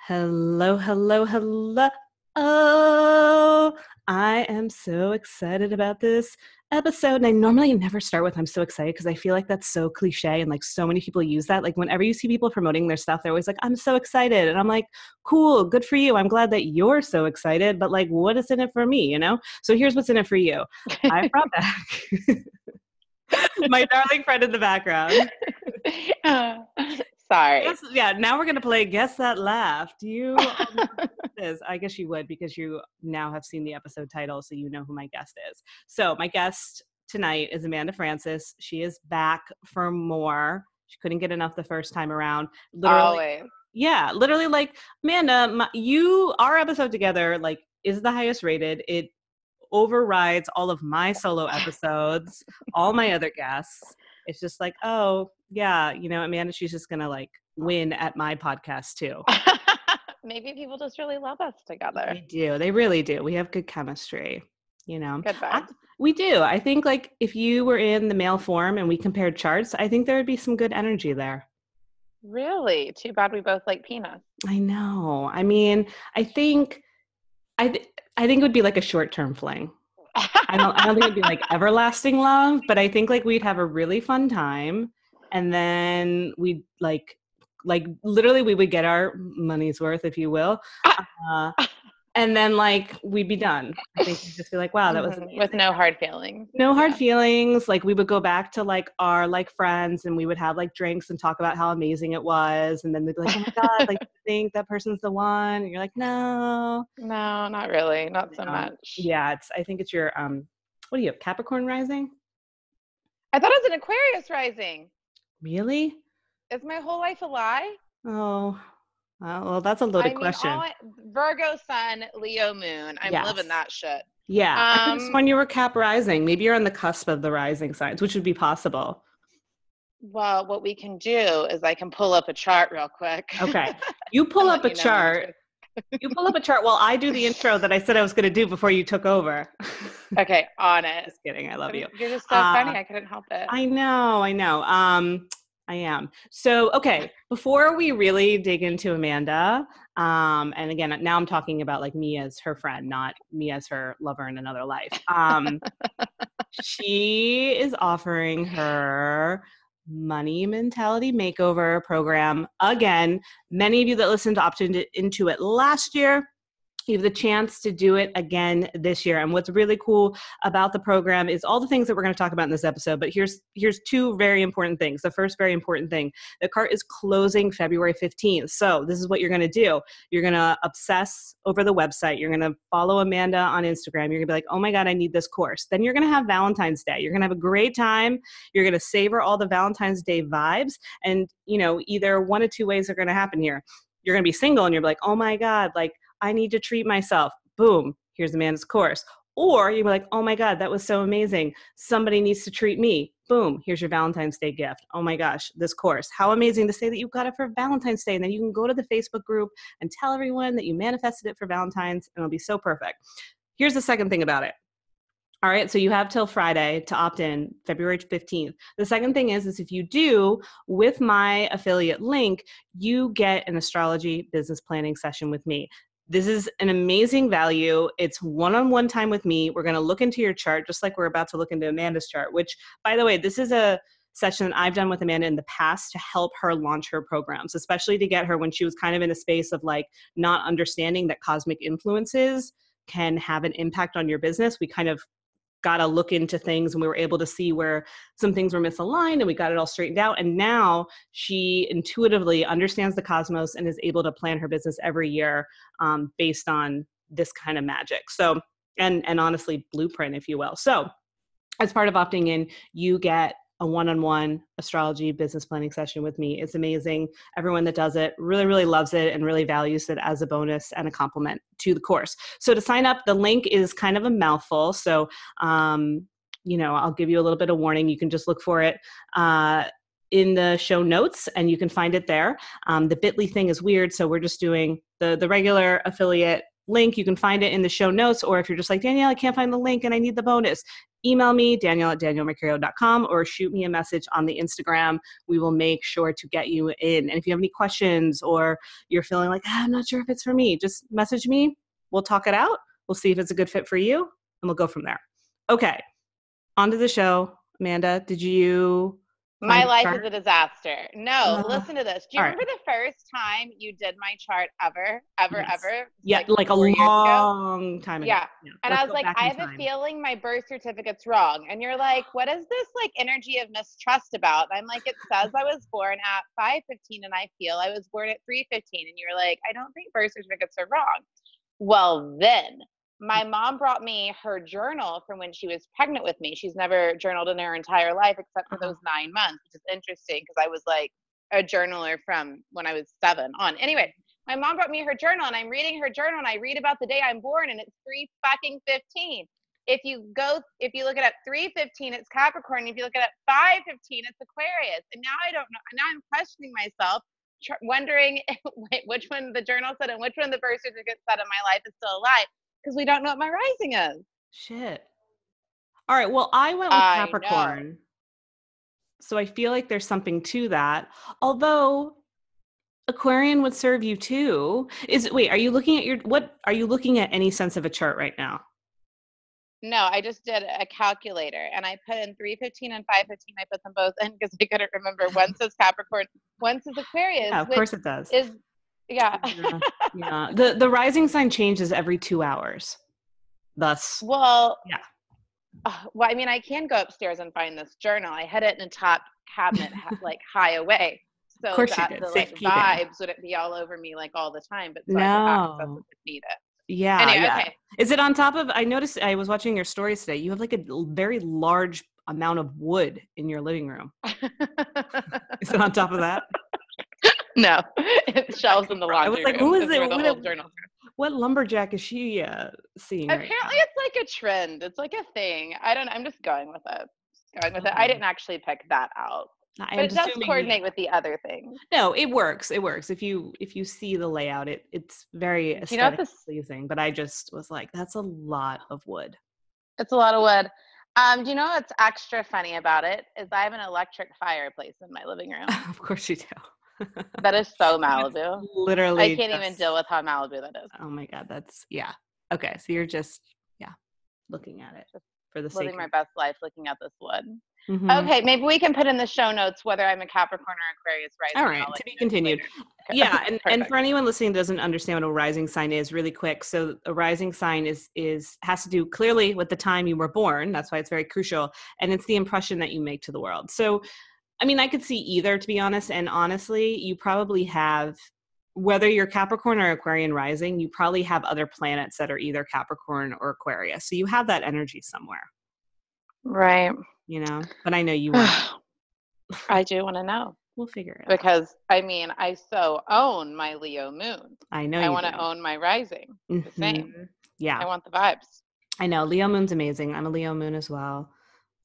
Hello, hello, hello. Oh, I am so excited about this episode. And I normally never start with I'm so excited because I feel like that's so cliche and like so many people use that. Like whenever you see people promoting their stuff, they're always like, I'm so excited. And I'm like, cool, good for you. I'm glad that you're so excited. But like, what is in it for me? So here's what's in it for you. I brought back my darling friend in the background. Sorry. Now we're going to play Guess That Laugh. Do you is? I guess you would because you now have seen the episode title, so you know who my guest is. So my guest tonight is Amanda Francis. She is back for more. She couldn't get enough the first time around. Always. Yeah, literally like, Amanda, our episode together like is the highest rated. It overrides all of my solo episodes, all my other guests. It's just like, oh, yeah, Amanda, she's just going to like win at my podcast too. Maybe people just really love us together. They do. They really do. We have good chemistry, Good vibes. We do. I think like if you were in the male form and we compared charts, I think there would be some good energy there. Really? Too bad we both like peanuts. I know. I mean, I think it would be like a short-term fling. I don't think it'd be like everlasting love, but I think like we'd have a really fun time, and then we'd like literally we would get our money's worth, if you will, and then like we'd be done. I think you'd just be like, wow, that was amazing. With no hard feelings. No hard feelings. Like we would go back to like our like friends, and we would have like drinks and talk about how amazing it was, and then they'd be like, oh my god, like you think that person's the one, and you're like, no, not really, not so much. Yeah, I think it's your what do you have, Capricorn rising? I thought it was an Aquarius rising. Really? Is my whole life a lie? Oh, well, that's a loaded question. Virgo sun, Leo moon. I'm living that shit. Yeah. I just when you were Cap rising, maybe you're on the cusp of the rising signs, which would be possible. Well, what we can do is I can pull up a chart real quick. Okay. You pull up a chart. You pull up a chart while I do the intro that I said I was going to do before you took over. Okay, on it. Just kidding. I love you. You're just so funny. I couldn't help it. I know. I am. So, okay, before we really dig into Amanda, and again, now I'm talking about like me as her friend, not me as her lover in another life. She is offering her money mentality makeover program. Again, many of you that listened opted into it last year. You have the chance to do it again this year. And what's really cool about the program is all the things that we're going to talk about in this episode. But here's two very important things. The first very important thing, the cart is closing February 15th. So this is what you're going to do. You're going to obsess over the website. You're going to follow Amanda on Instagram. You're going to be like, oh my God, I need this course. Then you're going to have Valentine's Day. You're going to have a great time. You're going to savor all the Valentine's Day vibes. And, either one of two ways are going to happen here. You're going to be single and you're like, oh my God, like, I need to treat myself. Boom, here's Amanda's course. Or you're like, oh my God, that was so amazing. Somebody needs to treat me. Boom, here's your Valentine's Day gift. Oh my gosh, this course. How amazing to say that you got it for Valentine's Day. And then you can go to the Facebook group and tell everyone that you manifested it for Valentine's, and it'll be so perfect. Here's the second thing about it. All right, so you have till Friday to opt in, February 15th. The second thing is if you do, with my affiliate link, you get an astrology business planning session with me. This is an amazing value. It's one-on-one time with me. We're going to look into your chart just like we're about to look into Amanda's chart, which, by the way, this is a session that I've done with Amanda in the past to help her launch her programs, especially to get her when she was kind of in a space of like not understanding that cosmic influences can have an impact on your business. We kind of got to look into things, and we were able to see where some things were misaligned, and we got it all straightened out. And now she intuitively understands the cosmos and is able to plan her business every year based on this kind of magic. So, and honestly, blueprint, if you will. So as part of opting in, you get a one-on-one astrology business planning session with me. It's amazing. Everyone that does it really, really loves it and really values it as a bonus and a compliment to the course. So to sign up, the link is kind of a mouthful. So, I'll give you a little bit of warning. You can just look for it in the show notes and you can find it there. The bit.ly thing is weird. So we're just doing the regular affiliate link. You can find it in the show notes, or if you're just like, Danielle, I can't find the link and I need the bonus, email me, Danielle@daniellemercurio.com, or shoot me a message on the Instagram. We will make sure to get you in. And if you have any questions or you're feeling like, I'm not sure if it's for me, just message me. We'll talk it out. We'll see if it's a good fit for you, and we'll go from there. Okay, on to the show. Amanda, did you My find a life chart? is a disaster. No, listen to this. Do you all right. remember the first time you did my chart ever? Ever? Yeah, like a 4 years ago? long time ago. Yeah. And I Let's was go like, back I in have a time. feeling my birth certificate's wrong. And you're like, what is this like energy of mistrust about? And I'm like, it says I was born at 5:15 and I feel I was born at 3:15. And you're like, I don't think birth certificates are wrong. Well, then my mom brought me her journal from when she was pregnant with me. She's never journaled in her entire life except for those 9 months, which is interesting because I was like a journaler from when I was 7 on. Anyway, my mom brought me her journal and I'm reading her journal and I read about the day I'm born and it's 3:15. If you look it up 3:15, it's Capricorn. If you look it up 5:15, it's Aquarius. And now I don't know. Now I'm questioning myself, wondering which one the journal said and which one the birth certificate said in my life is still alive. Because we don't know what my rising is. Shit. All right. Well, I went with Capricorn. So I feel like there's something to that. Although Aquarian would serve you too. Are you looking at any sense of a chart right now? No, I just did a calculator and I put in 3:15 and 5:15. I put them both in because I couldn't remember. One says Capricorn, one says Aquarius. Yeah, of course it does. Yeah. Yeah. The rising sign changes every 2 hours. Thus. Well, yeah. Well, I mean, I can go upstairs and find this journal. I had it in a top cabinet, like high away, so that the like vibes wouldn't be all over me like all the time, but so I could access it if needed. Yeah. Anyway, yeah. Okay. Is it on top of? I noticed. I was watching your stories today. You have like a very large amount of wood in your living room. Is it on top of that? No, it's shelves in the laundry room. Who is it? Where the whole journals are. What lumberjack is she seeing? Apparently, it's like a trend. It's like a thing. I don't know. I'm just going with it. I didn't actually pick that out, but it does coordinate with the other things. No, it works. It works. If you see the layout, it's very aesthetically pleasing. But I just was like, that's a lot of wood. It's a lot of wood. Do you know what's extra funny about it? Is I have an electric fireplace in my living room. Of course you do. That is so Malibu. Literally. I can't even deal with how Malibu that is. Oh my God. Okay. So you're just, looking at it for the sake living my best life, looking at this wood. Mm-hmm. Okay. Maybe we can put in the show notes whether I'm a Capricorn or Aquarius rising. All right. To be continued. Yeah. And for anyone listening that doesn't understand what a rising sign is, really quick. So a rising sign has to do clearly with the time you were born. That's why it's very crucial. And it's the impression that you make to the world. So I mean, I could see either, to be honest. And honestly, you probably have, whether you're Capricorn or Aquarian rising, you probably have other planets that are either Capricorn or Aquarius. So you have that energy somewhere. Right. But I know you want I do want to know. We'll figure it out. Because, I mean, I so own my Leo moon. I know I want to own my rising. Mm-hmm. The same. Yeah. I want the vibes. I know. Leo moon's amazing. I'm a Leo moon as well.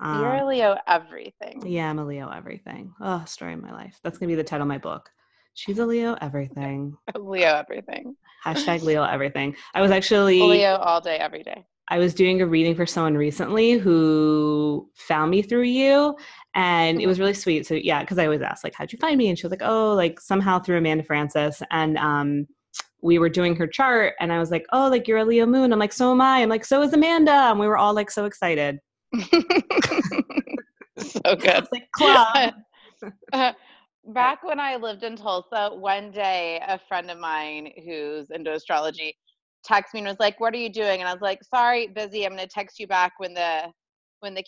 You're a Leo everything. Yeah, I'm a Leo everything. Oh, story of my life. That's going to be the title of my book. She's a Leo everything. Leo everything. # Leo everything. I was actually Leo all day, every day. I was doing a reading for someone recently who found me through you, and it was really sweet. So yeah, because I always ask, like, how'd you find me? And she was like, oh, like somehow through Amanda Francis. And we were doing her chart, and I was like, oh, like you're a Leo moon. I'm like, so am I. I'm like, so is Amanda. And we were all like so excited. So good. Like club. Back when I lived in Tulsa, one day a friend of mine who's into astrology texted me and was like, what are you doing? And I was like, sorry, busy. I'm going to text you back when the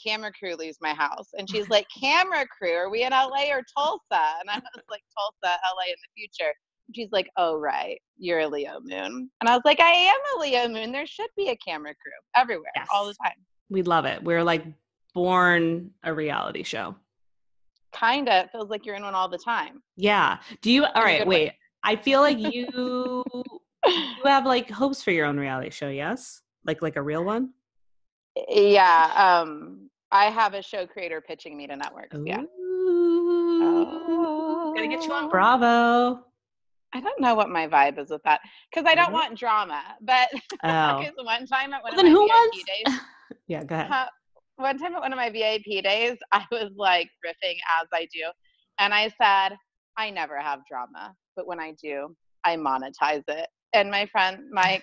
camera crew leaves my house. And she's like, camera crew? Are we in LA or Tulsa? And I was like, Tulsa, LA in the future. And she's like, oh, right. You're a Leo moon. And I was like, I am a Leo moon. There should be a camera crew everywhere, all the time. We love it. We're like born a reality show. Kind of. It feels like you're in one all the time. Yeah. All right, wait. I feel like you have like hopes for your own reality show, yes? Like a real one? Yeah. I have a show creator pitching me to networks. Ooh. Yeah. Gotta get you on Bravo. I don't know what my vibe is with that because I don't want drama. But because one time at one of my VIP days. Yeah, go ahead. one time at one of my VIP days, I was like riffing as I do. And I said, I never have drama, but when I do, I monetize it. And my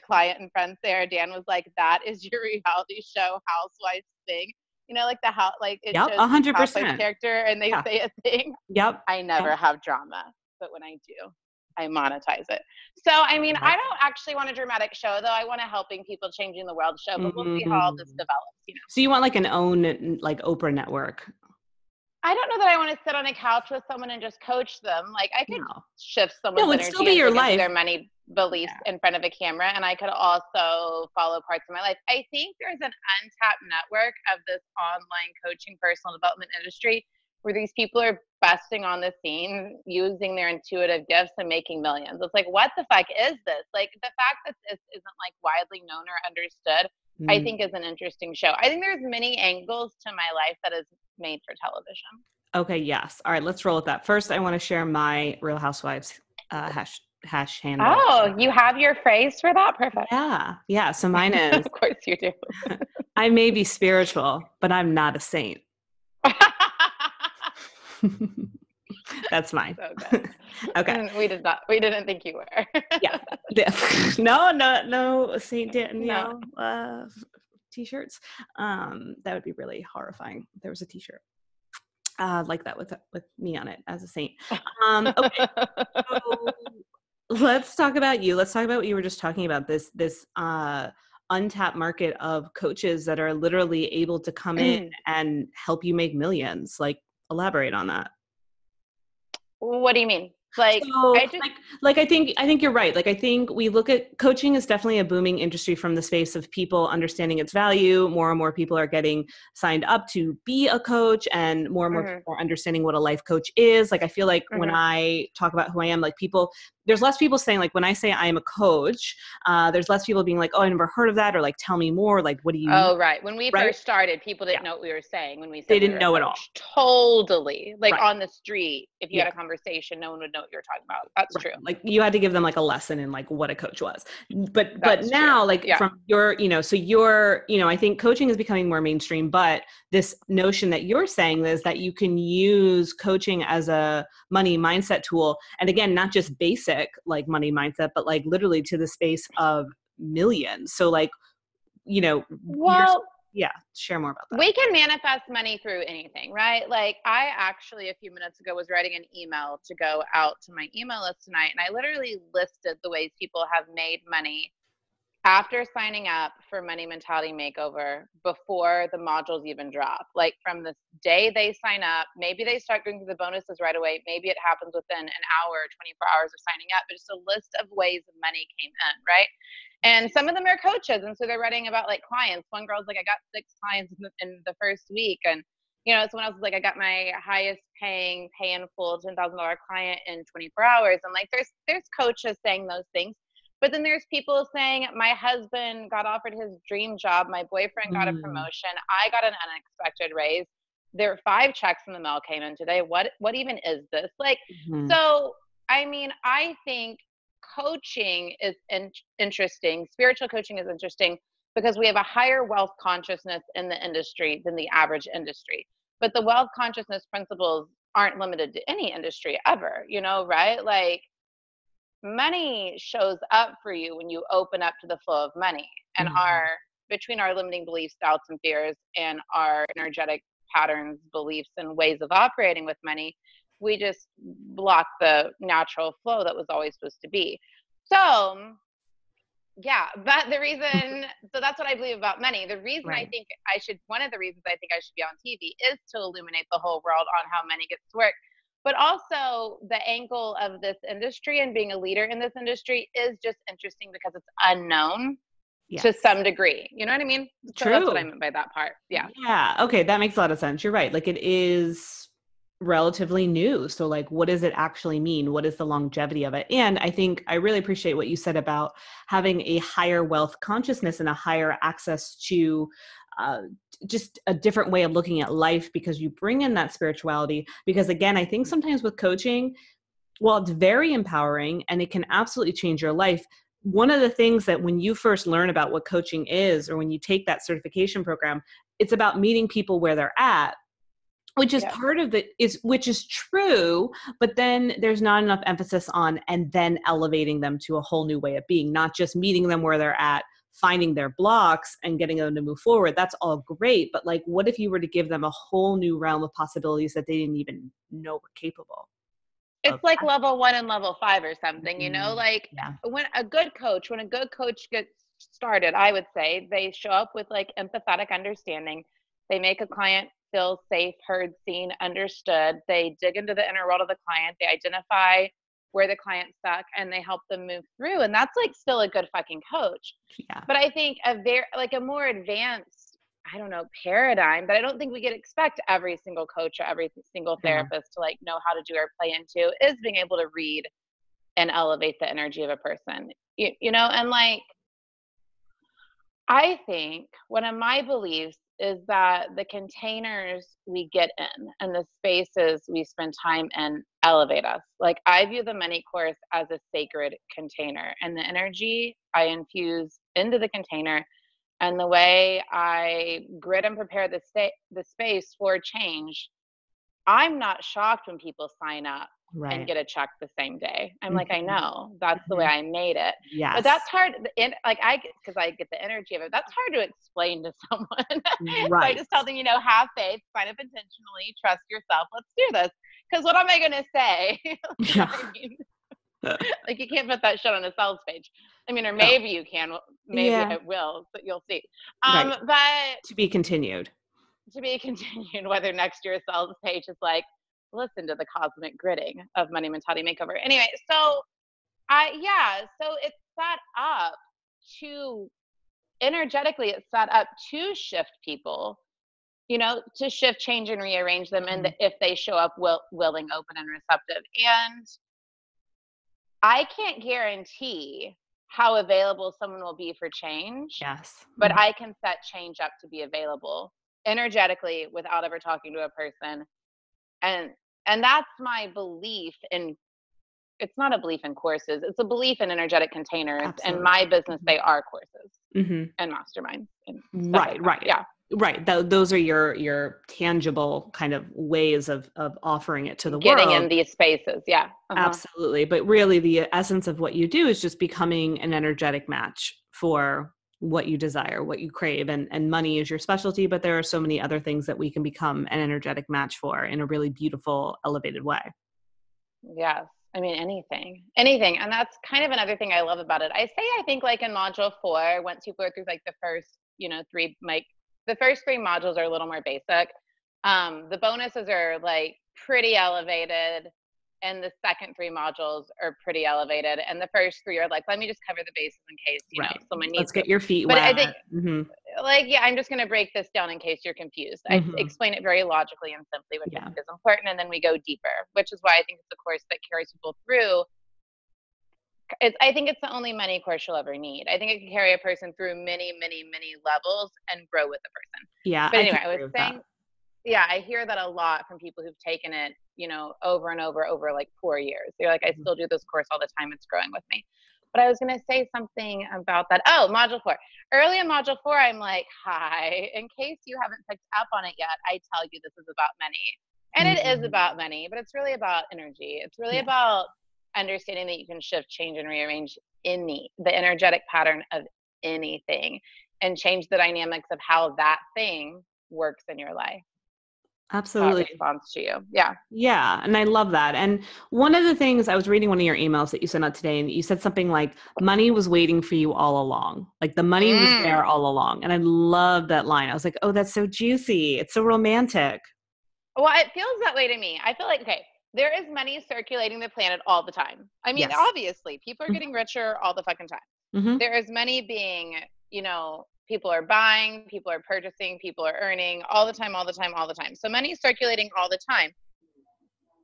client and friend Sarah Dan was like, that is your reality show housewives thing. You know, like the how, like it Yep, shows each housewife 100%. character and they Yeah. say a thing. Yep. I never have drama, but when I do, I monetize it. So, I mean, I don't actually want a dramatic show, though. I want a helping people changing the world show, but we'll see how all this develops, you know. So you want like an own, like Oprah network? I don't know that I want to sit on a couch with someone and just coach them. Like I could shift someone's No, it'd still energy be and your dig into life. their money beliefs in front of a camera. And I could also follow parts of my life. I think there's an untapped network of this online coaching personal development industry where these people are busting on the scene, using their intuitive gifts and making millions. It's like, what the fuck is this? Like the fact that this isn't like widely known or understood, I think is an interesting show. I think there's many angles to my life that is made for television. Okay, yes. All right, let's roll with that. First, I want to share my Real Housewives hash handle. Oh, you have your phrase for that? Perfect. Yeah. So mine is, of course you do. I may be spiritual, but I'm not a saint. That's mine. So good. Okay. We didn't think you were. Yeah. No Saint Danielle t-shirts. That would be really horrifying if there was a t-shirt like that with me on it as a saint. Okay. So let's talk about you. Let's talk about what you were just talking about, this untapped market of coaches that are literally able to come in and help you make millions. Like, elaborate on that. What do you mean? Like, so, I think you're right. Like, I think we look at coaching is definitely a booming industry from the space of people understanding its value. More and more people are getting signed up to be a coach, and more people are understanding what a life coach is. Like, I feel like when I talk about who I am, like there's less people saying, like, when I say I am a coach, there's less people being like, oh, I never heard of that, or like, tell me more. Like, what do you mean? Right. When we first started, people didn't know what we were saying when we said they didn't know at all. Totally. Like on the street, if you had a conversation, no one would know what you were talking about. That's true. Like you had to give them like a lesson in like what a coach was. But now from your, so you're, I think coaching is becoming more mainstream, but this notion that you're saying is that you can use coaching as a money mindset tool. And again, not just basic like money mindset, but like literally to the space of millions. So like, share more about that. We can manifest money through anything, right? Like I actually a few minutes ago was writing an email to go out to my email list tonight, and I literally listed the ways people have made money after signing up for Money Mentality Makeover before the modules even drop. Like from the day they sign up, maybe they start going through the bonuses right away. Maybe it happens within an hour, 24 hours of signing up, but just a list of ways money came in, right? And some of them are coaches. And so they're writing about like clients. One girl's like, I got 6 clients in the first week. And, someone else is like, I got my highest paying pay in full $10,000 client in 24 hours. And like, there's coaches saying those things. But then there's people saying, my husband got offered his dream job. My boyfriend got a promotion. I got an unexpected raise. There 5 checks in the mail came in today. What even is this? Like, so, I mean, I think coaching is interesting. Spiritual coaching is interesting because we have a higher wealth consciousness in the industry than the average industry. But the wealth consciousness principles aren't limited to any industry ever, right? Like, money shows up for you when you open up to the flow of money, and between our limiting beliefs, doubts, and fears, and our energetic patterns, beliefs, and ways of operating with money, we just block the natural flow that was always supposed to be. So but the reason, so that's what I believe about money. The reason one of the reasons I think I should be on TV is to illuminate the whole world on how money gets to work. But also the angle of this industry and being a leader in this industry is just interesting because it's unknown to some degree. You know what I mean? So that's what I meant by that part. Yeah. Yeah. Okay. That makes a lot of sense. You're right. Like it is relatively new. So like, what does it actually mean? What is the longevity of it? And I think I really appreciate what you said about having a higher wealth consciousness and a higher access to just a different way of looking at life, because you bring in that spirituality. Because again, I think sometimes with coaching, while it's very empowering and it can absolutely change your life, one of the things that when you first learn about what coaching is, or when you take that certification program, it's about meeting people where they're at, which is part of which is true, but then there's not enough emphasis on, and then elevating them to a whole new way of being, not just meeting them where they're at, finding their blocks and getting them to move forward. That's all great. But like, what if you were to give them a whole new realm of possibilities that they didn't even know were capable? It's like level 1 and level 5 or something, like Yeah. when a good coach gets started, I would say they show up with like empathetic understanding. They make a client feel safe, heard, seen, understood. They dig into the inner world of the client. They identify where the client's stuck and they help them move through. And that's like still a good fucking coach. Yeah. But I think a more advanced, I don't know, paradigm, but I don't think we can expect every single coach or every single therapist to like know how to do or play into, is being able to read and elevate the energy of a person, and like, I think one of my beliefs is that the containers we get in and the spaces we spend time in elevate us. Like, I view the money course as a sacred container, and the energy I infuse into the container and the way I grid and prepare the space for change, I'm not shocked when people sign up and get a check the same day. I'm like, I know that's the way I made it. Yes. But that's hard. Because I get the energy of it. That's hard to explain to someone. So I just tell them, have faith, sign up intentionally, trust yourself. Let's do this. Because what am I going to say? You know what I mean? Like, you can't put that shit on a sales page. I mean, or maybe you can. Maybe I will, but you'll see. But to be continued. To be continued, whether next year's sales page is like, listen to the cosmic gridding of Money Mentality Makeover. Anyway, so it's set up to, energetically, it's set up to shift people, to shift, change, and rearrange them. And if they show up willing, open, and receptive. And I can't guarantee how available someone will be for change. Yes. But I can set change up to be available energetically without ever talking to a person. And that's my belief in, it's not a belief in courses, it's a belief in energetic containers. Absolutely. And my business, they are courses and masterminds. And right. Yeah. Right. Those are your tangible kind of ways of offering it to the Getting world. In these spaces. Yeah. Absolutely. But really the essence of what you do is just becoming an energetic match for what you desire, what you crave, and money is your specialty, but there are so many other things that we can become an energetic match for in a really beautiful, elevated way. Yes. I mean, anything. And that's kind of another thing I love about it. I think like in module 4, once you go through like the first, 3, like the first 3 modules are a little more basic. The bonuses are like pretty elevated. And the second 3 modules are pretty elevated. And the first 3 are like, let me just cover the bases in case, someone needs Let's get your feet wet. I think, I'm just going to break this down in case you're confused. I explain it very logically and simply, which I think is important. And then we go deeper, which is why I think it's a course that carries people through. I think it's the only money course you'll ever need. I think it can carry a person through many, many, many levels and grow with the person. Yeah. But anyway, I was saying, I hear that a lot from people who've taken it, over and over like 4 years. They're like, I still do this course all the time. It's growing with me. But I was going to say something about that. Oh, module 4. Early in module 4, I'm like, hi, in case you haven't picked up on it yet, I tell you this is about money. And it is about money, but it's really about energy. It's really about understanding that you can shift, change, and rearrange the energetic pattern of anything and change the dynamics of how that thing works in your life. Absolutely. Response to you. Yeah. Yeah. And I love that. And one of the things, I was reading one of your emails that you sent out today, and you said something like, money was waiting for you all along. Like the money was there all along. And I love that line. I was like, oh, that's so juicy. It's so romantic. Well, it feels that way to me. I feel like, okay, there is money circulating the planet all the time. I mean, obviously, people are getting richer all the fucking time. There is money being, people are buying, people are purchasing, people are earning all the time. So money is circulating all the time.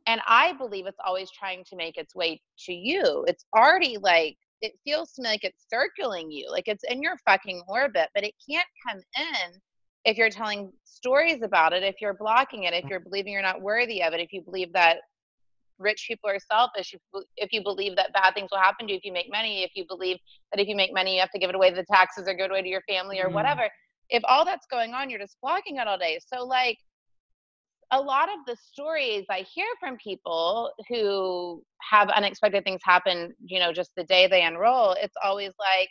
And I believe it's always trying to make its way to you. It's already like, it feels to me like it's circling you, like it's in your fucking orbit, but it can't come in if you're telling stories about it, if you're blocking it, if you're believing you're not worthy of it, if you believe that rich people are selfish, if you believe that bad things will happen to you if you make money, if you believe that if you make money you have to give it away to the taxes or give it away to your family or whatever, if all that's going on, you're just blocking it all day. So like a lot of the stories I hear from people who have unexpected things happen, you know, just the day they enroll, it's always like,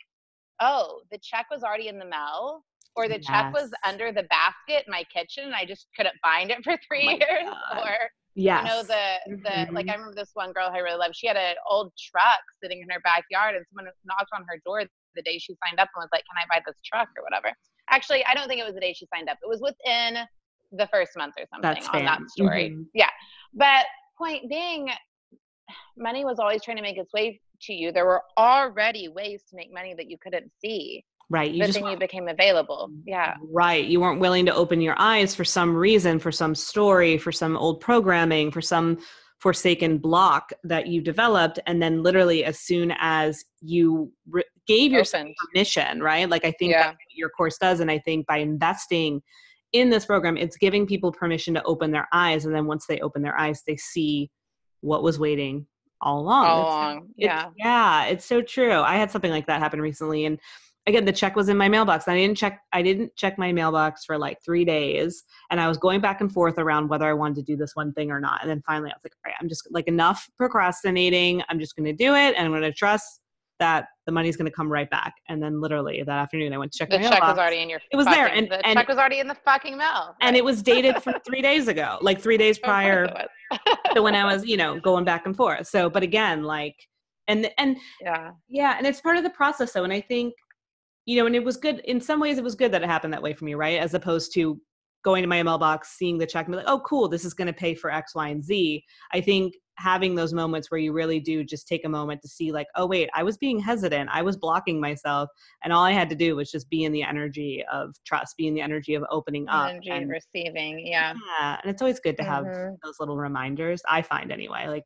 oh, the check was already in the mail, or the check was Yes. under the basket in my kitchen and I just couldn't find it for Oh 3 my years. God. Or, you know, Yes. like I remember this one girl I really loved. She had an old truck sitting in her backyard, and someone knocked on her door the day she signed up and was like, can I buy this truck or whatever? Actually, I don't think it was the day she signed up. It was within the first month or something That's on that fam. story. Yeah. But point being, money was always trying to make its way to you. There were already ways to make money that you couldn't see. Right. You But just then you became available. Yeah. right. You weren't willing to open your eyes for some reason, for some story, for some old programming, for some forsaken block that you developed. And then literally as soon as you gave yourself Opened. permission, right? Like I think that's what your course does. And I think by investing in this program, it's giving people permission to open their eyes. And then once they open their eyes, they see what was waiting all along. All along. Yeah. It's so true. I had something like that happen recently. And again, the check was in my mailbox. I didn't check my mailbox for like 3 days. And I was going back and forth around whether I wanted to do this one thing or not. And then finally I was like, all right, I'm just like, enough procrastinating. I'm just going to do it. And I'm going to trust that the money's going to come right back. And then literally that afternoon I went to check my mailbox. The check was already in your It was there. And the check was already in the fucking mail. And it was dated from 3 days ago, like 3 days prior to when I was, you know, going back and forth. So, but again, like, and yeah. And it's part of the process though. And I think, you know, and it was good. In some ways, it was good that it happened that way for me, right? As opposed to going to my mailbox, seeing the check and be like, oh, cool, this is going to pay for X, Y, and Z. I think having those moments where you really do just take a moment to see like, oh, wait, I was being hesitant. I was blocking myself. And all I had to do was just be in the energy of trust, be in the energy of opening up. Energy and receiving. Yeah. Yeah. And it's always good to have those little reminders, I find anyway. Like,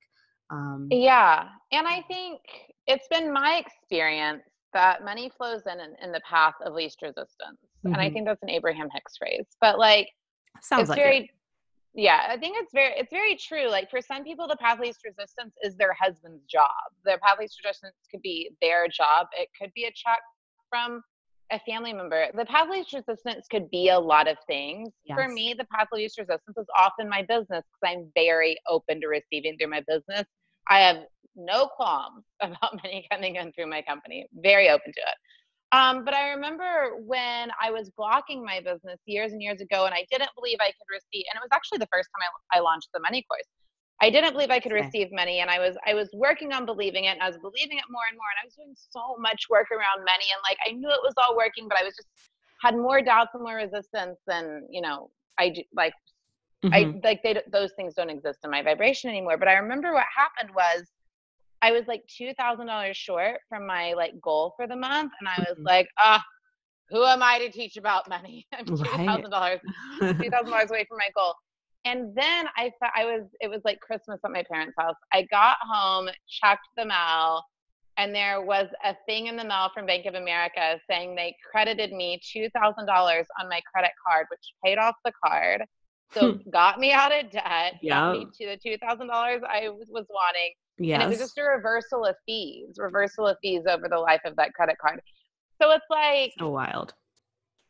yeah. And I think it's been my experience that money flows in the path of least resistance. And I think that's an Abraham Hicks phrase. But like, sounds like it. Yeah, I think it's very true. Like for some people, the path of least resistance is their husband's job. Their path of least resistance could be their job. It could be a check from a family member. The path of least resistance could be a lot of things. Yes. For me, the path of least resistance is often my business because I'm very open to receiving through my business. I have no qualms about money coming in through my company. Very open to it. But I remember when I was blocking my business years and years ago, and I didn't believe I could receive, and it was actually the first time I launched the money course. I didn't believe I could receive money, and I was working on believing it, and I was believing it more and more, and I was doing so much work around money, and like I knew it was all working, but I was just had more doubts and more resistance than, you know, those things don't exist in my vibration anymore. But I remember what happened was I was like $2,000 short from my like goal for the month. And I was like, who am I to teach about money? I'm $2,000 away from my goal. And then it was like Christmas at my parents' house. I got home, checked the mail, and there was a thing in the mail from Bank of America saying they credited me $2,000 on my credit card, which paid off the card. So got me out of debt, got me to the $2,000 I was wanting. Yes. And it was just a reversal of fees over the life of that credit card. So it's like, so wild.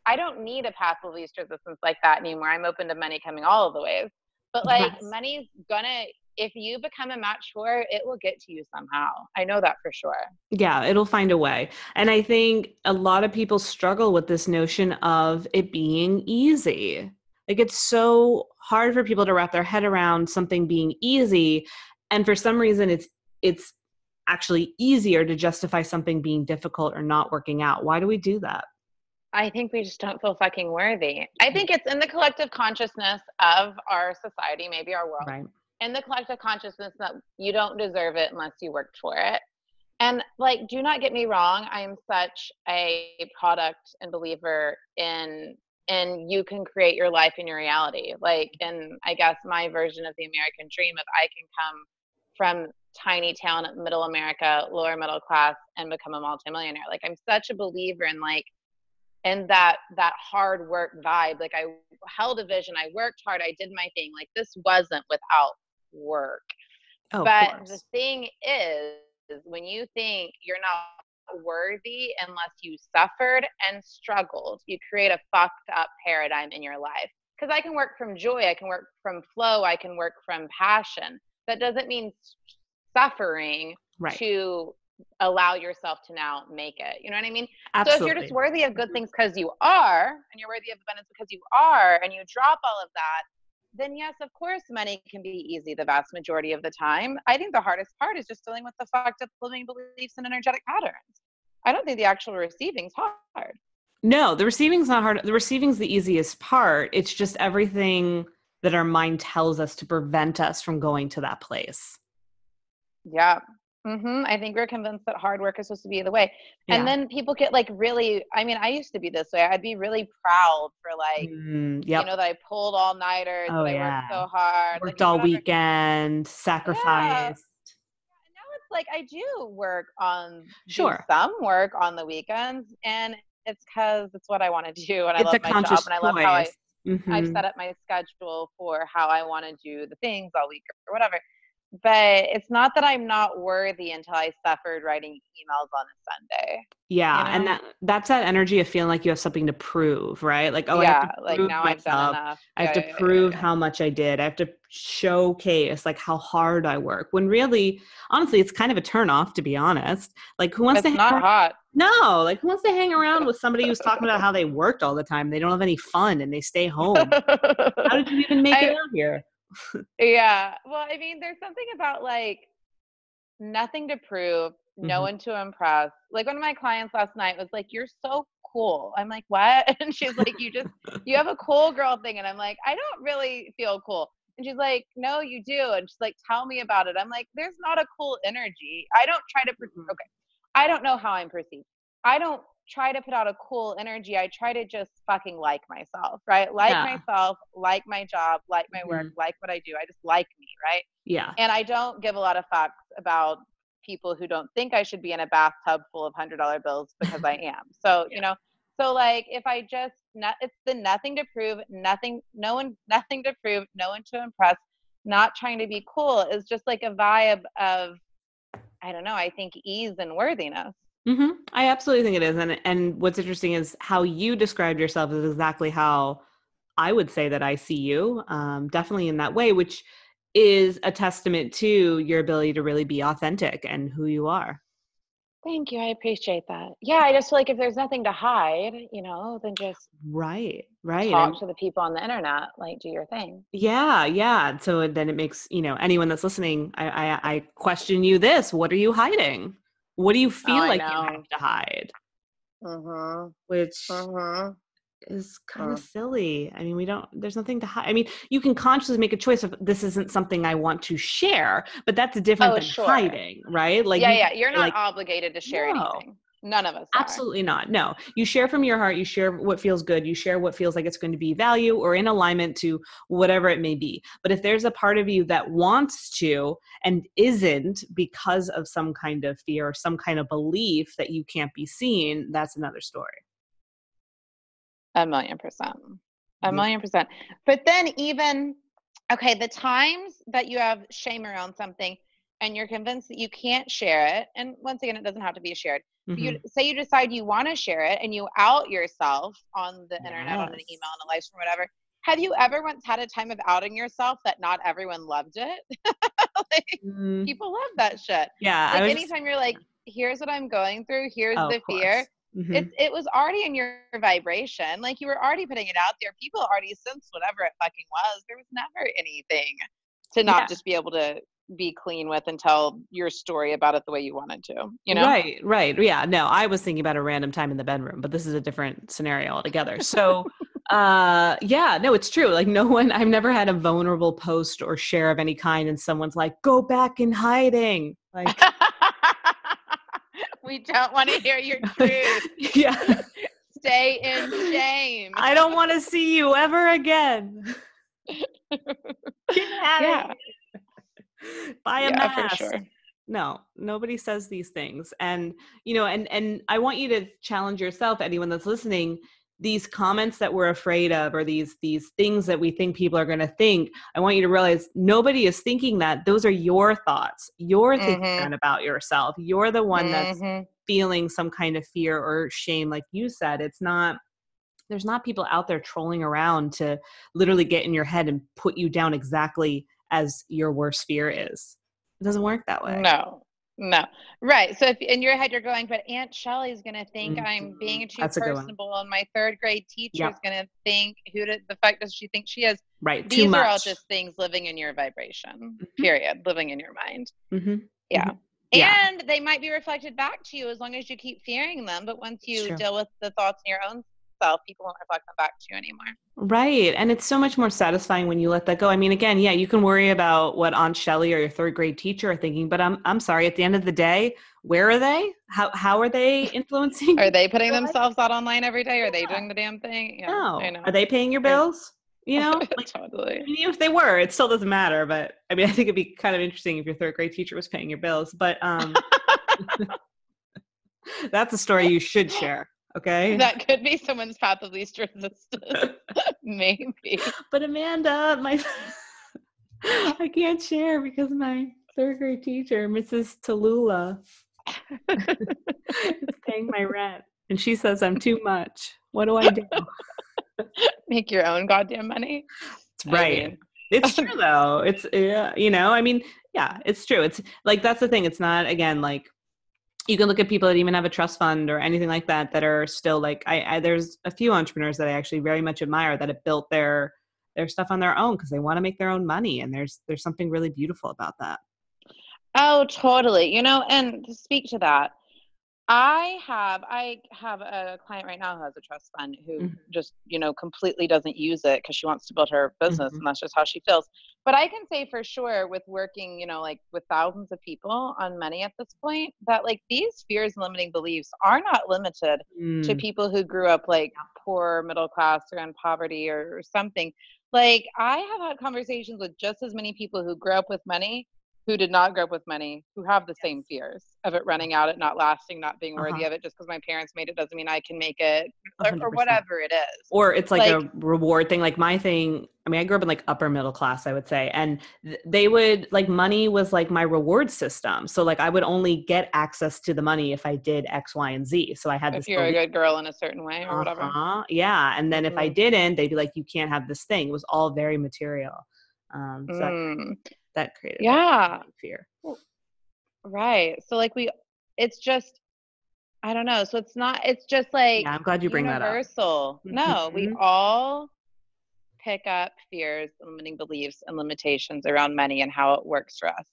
I don't need a path of least resistance like that anymore. I'm open to money coming all of the ways. But like money's gonna, if you become a match for it, it will get to you somehow. I know that for sure. Yeah, it'll find a way. And I think a lot of people struggle with this notion of it being easy. Like it's so hard for people to wrap their head around something being easy. And for some reason, it's actually easier to justify something being difficult or not working out. Why do we do that? I think we just don't feel fucking worthy. I think it's in the collective consciousness of our society, maybe our world. Right. In the collective consciousness that you don't deserve it unless you worked for it. And like, do not get me wrong. I am such a product and believer in you can create your life and your reality. Like, and I guess my version of the American dream of I can come from tiny town, middle America, lower middle class, and become a multimillionaire. Like, I'm such a believer in like, and that hard work vibe. Like I held a vision, I worked hard, I did my thing. Like this wasn't without work. But the thing is when you think you're not worthy unless you suffered and struggled. You create a fucked up paradigm in your life. Because I can work from joy, I can work from flow, I can work from passion. That doesn't mean suffering to allow yourself to now make it. You know what I mean? Absolutely. So if you're just worthy of good things because you are, and you're worthy of abundance because you are, and you drop all of that, then yes, of course, money can be easy the vast majority of the time. I think the hardest part is just dealing with the fucked up limiting beliefs and energetic patterns. I don't think the actual receiving's hard. No, the receiving's not hard. The receiving's the easiest part. It's just everything that our mind tells us to prevent us from going to that place. Yeah. I think we're convinced that hard work is supposed to be the way. And then people get like really, I mean, I used to be this way. I'd be really proud for like, you know, that I pulled all nighters, that I worked so hard. Worked like, all weekend, sacrificed. Yeah. And now it's like, I do work on, do some work on the weekends, and it's because it's what I want to do. And I love my job, and I love how I've set up my schedule for how I want to do the things all week or whatever. But it's not that I'm not worthy until I suffered writing emails on a Sunday. Yeah. You know? And that's that energy of feeling like you have something to prove, right? Like, I have to prove now myself. I've done enough. I have to prove how much I did. I have to showcase like how hard I work, when really, honestly, it's kind of a turn off, to be honest. Like, who wants to not hot. No, like, who wants to hang around with somebody who's talking about how they worked all the time? They don't have any fun and they stay home. How did you even make it out here? Yeah. Well, I mean, there's something about like nothing to prove, no one to impress. Like, one of my clients last night was like, "You're so cool." I'm like, "What?" And she's like, you have a cool girl thing. And I'm like, "I don't really feel cool." And she's like, "No, you do." And she's like, "Tell me about it." I'm like, "There's not a cool energy. I don't try to okay. I don't know how I'm perceived. I don't try to put out a cool energy. I try to just fucking like myself, right? Like myself, like my job, like my work, like what I do. I just like me, right? Yeah. And I don't give a lot of fucks about people who don't think I should be in a bathtub full of $100 bills, because I am. So, you know, so like if I just, it's the nothing to prove, nothing to prove, no one to impress, not trying to be cool, is just like a vibe of, I don't know, I think ease and worthiness. I absolutely think it is. And what's interesting is how you described yourself is exactly how I would say that I see you, definitely in that way, which is a testament to your ability to really be authentic and who you are. Thank you. I appreciate that. Yeah, I just feel like if there's nothing to hide, you know, then just talk to the people on the internet, like, do your thing. Yeah. So then it makes, you know, anyone that's listening, I question you this: what are you hiding? What do you feel like you have to hide? Which is kind of silly. I mean, there's nothing to hide. I mean, you can consciously make a choice of, this isn't something I want to share, but that's different than hiding, right? Like, you're not obligated to share anything. None of us are. Absolutely not. No, you share from your heart, you share what feels good, you share what feels like it's going to be value or in alignment to whatever it may be. But if there's a part of you that wants to and isn't, because of some kind of fear or some kind of belief that you can't be seen, that's another story. 1,000,000%. 1,000,000%. But then even, okay, the times that you have shame around something and you're convinced that you can't share it, and once again, it doesn't have to be shared. You say you decide you want to share it and you out yourself on the internet, on an email, on a live stream, whatever. Have you ever once had a time of outing yourself that not everyone loved it? Like, people love that shit. Yeah. Like, anytime you're like, here's what I'm going through, here's the fear. It was already in your vibration. Like, you were already putting it out there. People already sensed whatever it fucking was. There was never anything to not just be able to be clean with and tell your story about it the way you wanted to, you know? Right. Yeah. No, I was thinking about a random time in the bedroom, but this is a different scenario altogether. So, no, it's true. Like, I've never had a vulnerable post or share of any kind and someone's like, go back in hiding. Like, we don't want to hear your truth. Yeah. Stay in shame. I don't want to see you ever again. Get out of here. Buy a mask. For sure. No, nobody says these things. And, you know, and I want you to challenge yourself, anyone that's listening, these comments that we're afraid of, or these things that we think people are going to think. I want you to realize nobody is thinking that. Those are your thoughts. You're thinking that about yourself. You're the one that's feeling some kind of fear or shame, like you said, there's not people out there trolling around to literally get in your head and put you down exactly as your worst fear is. It doesn't work that way. No. Right. So if in your head you're going, but Aunt Shelley's going to think I'm being too That's a good one. personable, and my third grade teacher is Yep. going to think, the fuck does she think she is? Right. These Too much. are all just things living in your vibration, period, living in your mind. Yeah. And they might be reflected back to you as long as you keep fearing them. But once you deal with the thoughts in your own self, people won't reflect them back to you anymore. Right. And it's so much more satisfying when you let that go. I mean, again, yeah, you can worry about what Aunt Shelley or your third grade teacher are thinking, but I'm sorry, at the end of the day, where are they? How are they influencing? Are they putting themselves out online every day? Are they doing the damn thing? Yeah, no. I know. Are they paying your bills? You know, like, totally. I mean, if they were, it still doesn't matter. But I mean, I think it'd be kind of interesting if your third grade teacher was paying your bills. But that's a story you should share. Okay. That could be someone's path of least resistance. Maybe. But Amanda, I can't share because my third grade teacher, Mrs. Tallulah, is paying my rent. And she says I'm too much. What do I do? Make your own goddamn money. That's right. I mean. It's true though. It's, I mean, yeah, it's true. It's like, that's the thing. It's not, again, like, you can look at people that even have a trust fund or anything like that are still like, there's a few entrepreneurs that I actually very much admire that have built their stuff on their own because they want to make their own money. And there's something really beautiful about that. Oh, totally. And to speak to that, I have a client right now who has a trust fund who just, completely doesn't use it because she wants to build her business and that's just how she feels. But I can say for sure with working, like with thousands of people on money at this point, that like these fears and limiting beliefs are not limited to people who grew up like poor, middle class, or in poverty or something. Like I have had conversations with just as many people who grew up with money, who did not grow up with money, who have the same fears of it running out, it not lasting, not being worthy of it. Just because my parents made it doesn't mean I can make it, or whatever it is. Or it's like a reward thing. Like my thing, I mean, I grew up in like upper middle class, I would say. And they would like, money was like my reward system. So like I would only get access to the money if I did X, Y, and Z. So I had this. If you're a good girl in a certain way or whatever. Yeah. And then if I didn't, they'd be like, you can't have this thing. It was all very material. So that created fear. Right. So like it's just, I don't know. So it's just like, I'm glad you bring that up. Universal. No, we all pick up fears, limiting beliefs, and limitations around money and how it works for us.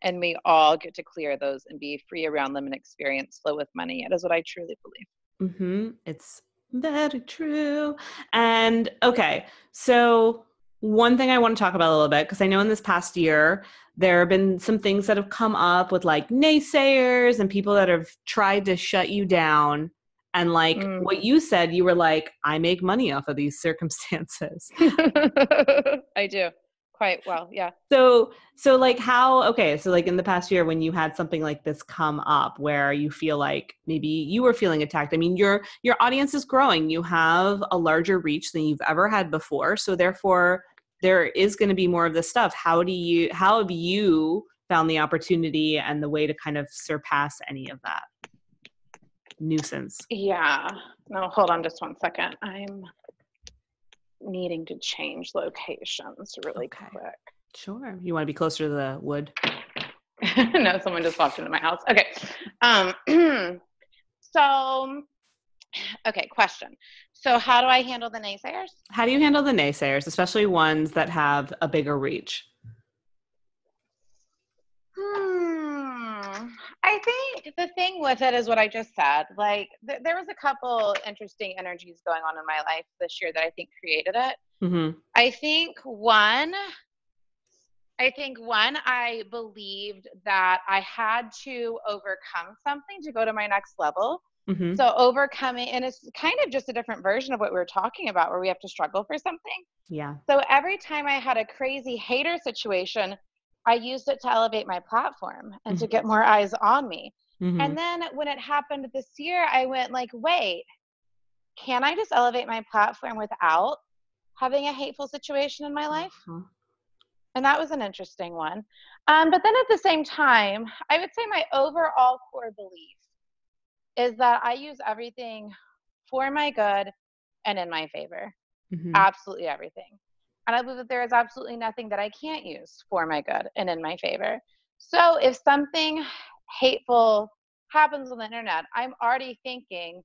And we all get to clear those and be free around them and experience flow with money. It is what I truly believe. It's very true. And okay, so one thing I want to talk about a little bit, because I know in this past year, there have been some things that have come up with like naysayers and people that have tried to shut you down. And like what you said, you were like, I make money off of these circumstances. I do. Quite well. Yeah. So like so like in the past year when you had something like this come up where you feel like maybe you were feeling attacked, I mean, your audience is growing. You have a larger reach than you've ever had before. So therefore there is going to be more of this stuff. How have you found the opportunity and the way to kind of surpass any of that nuisance? Yeah. No, hold on just one second. I'm needing to change locations really quick. Sure. You want to be closer to the wood? No, someone just walked into my house. Okay. Question. So how do I handle the naysayers? How do you handle the naysayers, especially ones that have a bigger reach? I think the thing with it is what I just said. Like there was a couple interesting energies going on in my life this year that I think created it. I think one, I believed that I had to overcome something to go to my next level. So overcoming, and it's kind of just a different version of what we were talking about where we have to struggle for something. Yeah. So every time I had a crazy hater situation, I used it to elevate my platform and to get more eyes on me. And then when it happened this year, I went like, wait, can I just elevate my platform without having a hateful situation in my life? And that was an interesting one. But then at the same time, I would say my overall core belief is that I use everything for my good and in my favor. Mm-hmm. Absolutely everything. And I believe that there is absolutely nothing that I can't use for my good and in my favor. So if something hateful happens on the internet, I'm already thinking,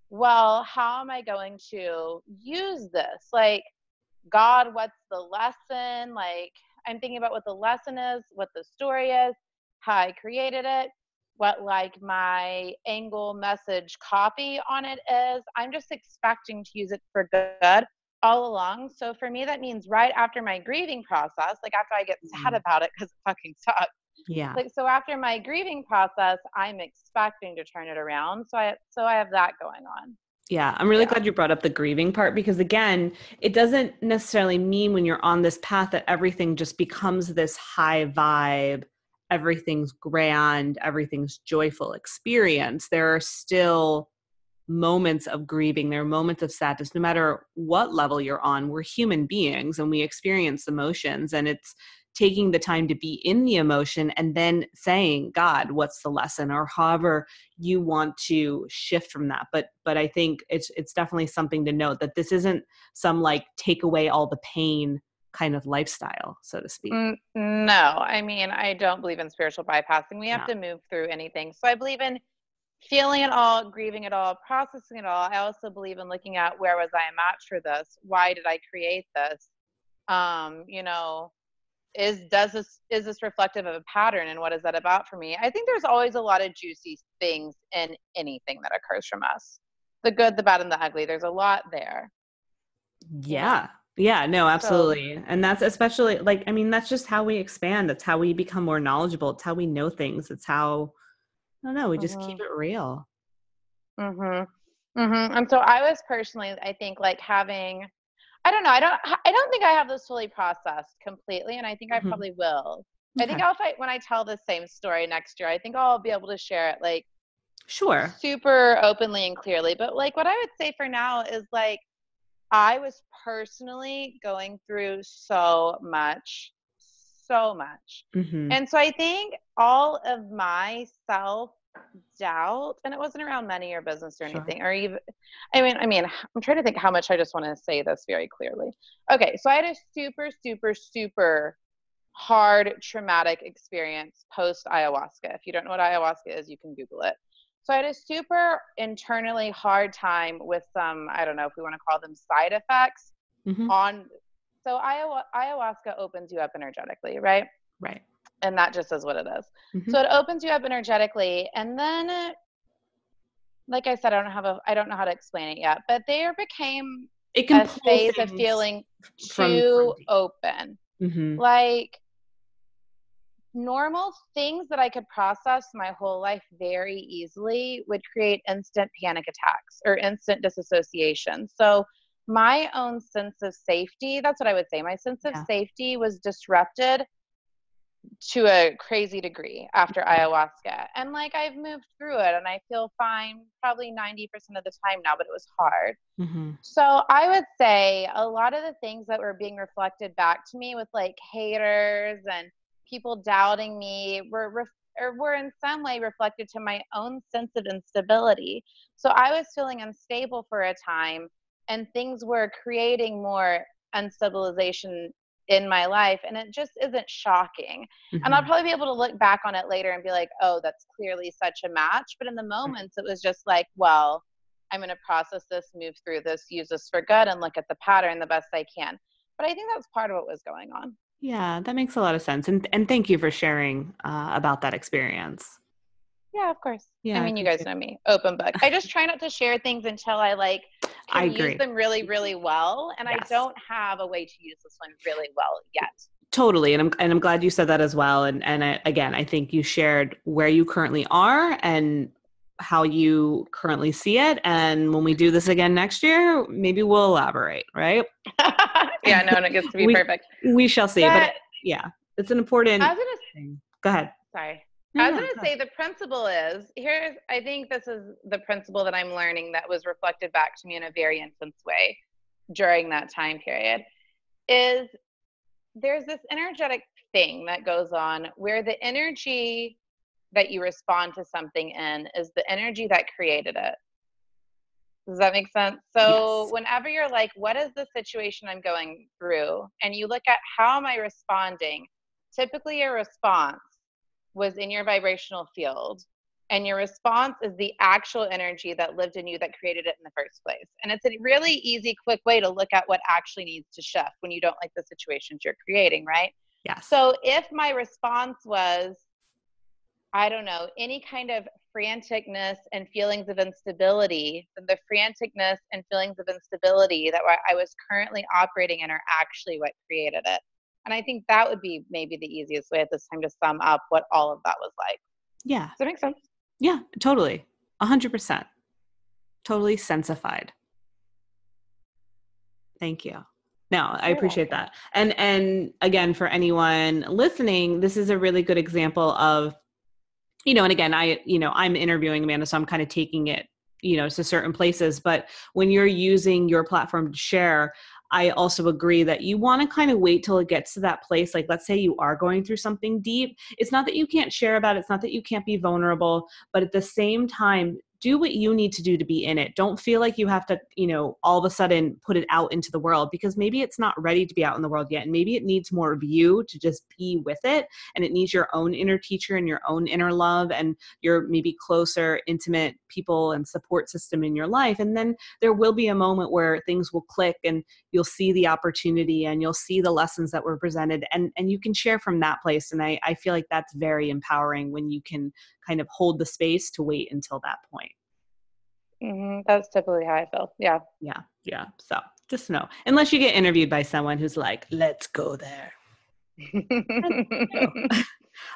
well, how am I going to use this? Like, God, what's the lesson? Like, I'm thinking about what the lesson is, what the story is, how I created it, what like my angle message copy on it is. I'm just expecting to use it for good all along. So for me, that means right after my grieving process, like after I get sad about it because it fucking sucks. Yeah. Like, so after my grieving process, I'm expecting to turn it around. So I have that going on. Yeah, I'm really Yeah. glad you brought up the grieving part, because again, it doesn't necessarily mean when you're on this path that everything just becomes this high vibe, everything's grand, everything's joyful experience. There are still moments of grieving, there are moments of sadness, no matter what level you're on. We're human beings and we experience emotions, and it's taking the time to be in the emotion and then saying, God, what's the lesson, or however you want to shift from that. But I think it's definitely something to note that this isn't some like take away all the pain kind of lifestyle, so to speak. No, I mean, I don't believe in spiritual bypassing. We have to move through anything. So I believe in feeling it all, grieving it all, processing it all. I also believe in looking at where was I a match for this? Why did I create this? You know, is this reflective of a pattern, and what is that about for me? I think there's always a lot of juicy things in anything that occurs from us. The good, the bad, and the ugly. There's a lot there. Yeah. Yeah, no, absolutely. And that's especially like, I mean, that's just how we expand. That's how we become more knowledgeable. It's how we know things. It's how, I don't know, we just keep it real. And so I was personally, I think, like having, I don't know, I don't think I have this fully processed completely, and I think I probably will. I think when I tell this same story next year, I think I'll be able to share it like super openly and clearly. But like what I would say for now is like I was personally going through so much. And so I think all of my self doubt, and it wasn't around money or business or anything, or even, I mean, I'm trying to think how much I just want to say this very clearly. Okay, so I had a super, super, super hard traumatic experience post ayahuasca. If you don't know what ayahuasca is, you can Google it. So I had a super internally hard time with some, I don't know if we want to call them side effects on. So ayahuasca opens you up energetically, right? Right. And that just is what it is. So it opens you up energetically, and then, like I said, I don't know how to explain it yet, but there became a phase of feeling too open. Like normal things that I could process my whole life very easily would create instant panic attacks or instant disassociation. So my own sense of safety, that's what I would say, my sense of safety was disrupted to a crazy degree after ayahuasca. And like I've moved through it and I feel fine probably 90% of the time now, but it was hard. So I would say a lot of the things that were being reflected back to me with like haters and people doubting me were in some way reflected to my own sense of instability. So I was feeling unstable for a time, and things were creating more unstabilization in my life, and it just isn't shocking. And I'll probably be able to look back on it later and be like, oh, that's clearly such a match. But in the moments, it was just like, well, I'm going to process this, move through this, use this for good, and look at the pattern the best I can. But I think that's part of what was going on. Yeah, that makes a lot of sense. And thank you for sharing about that experience. Yeah, of course. Yeah, I mean, you guys know me, open book. I just try not to share things until I like can use them really, really well. And I don't have a way to use this one really well yet. Totally. And I'm glad you said that as well. And again, I think you shared where you currently are and how you currently see it. And when we do this again next year, maybe we'll elaborate, right? Yeah, no, and it gets to be perfect. We shall see. But yeah, it's an important thing. Go ahead. Sorry. I was going to say the principle is, I think this is the principle that I'm learning that was reflected back to me in a very intense way during that time period, is there's this energetic thing that goes on where the energy that you respond to something in is the energy that created it. Does that make sense? So Yes. whenever you're like, what is the situation I'm going through? And you look at how am I responding? Typically your response was in your vibrational field. And your response is the actual energy that lived in you that created it in the first place. And it's a really easy, quick way to look at what actually needs to shift when you don't like the situations you're creating, right? Yes. So if my response was, I don't know, any kind of franticness and feelings of instability, then the franticness and feelings of instability that I was currently operating in are actually what created it. And I think that would be maybe the easiest way at this time to sum up what all of that was like. Yeah. Does that make sense? Yeah, totally. 100%. Totally sensified. Thank you. No, I You're appreciate welcome. that. And again, for anyone listening, this is a really good example of, and again, I'm interviewing Amanda, so I'm kind of taking it, to certain places. But when you're using your platform to share, I also agree that you want to kind of wait till it gets to that place. Like, let's say you are going through something deep. It's not that you can't share about it. It's not that you can't be vulnerable, but at the same time, do what you need to do to be in it. Don't feel like you have to, all of a sudden put it out into the world, because maybe it's not ready to be out in the world yet. And maybe it needs more of you to just be with it. And it needs your own inner teacher and your own inner love and your maybe closer, intimate people and support system in your life. And then there will be a moment where things will click and you'll see the opportunity and you'll see the lessons that were presented, and you can share from that place. And I feel like that's very empowering when you can kind of hold the space to wait until that point. Mm-hmm. That's typically how I feel. Yeah. Yeah. Yeah. So just know, unless you get interviewed by someone who's like, let's go there.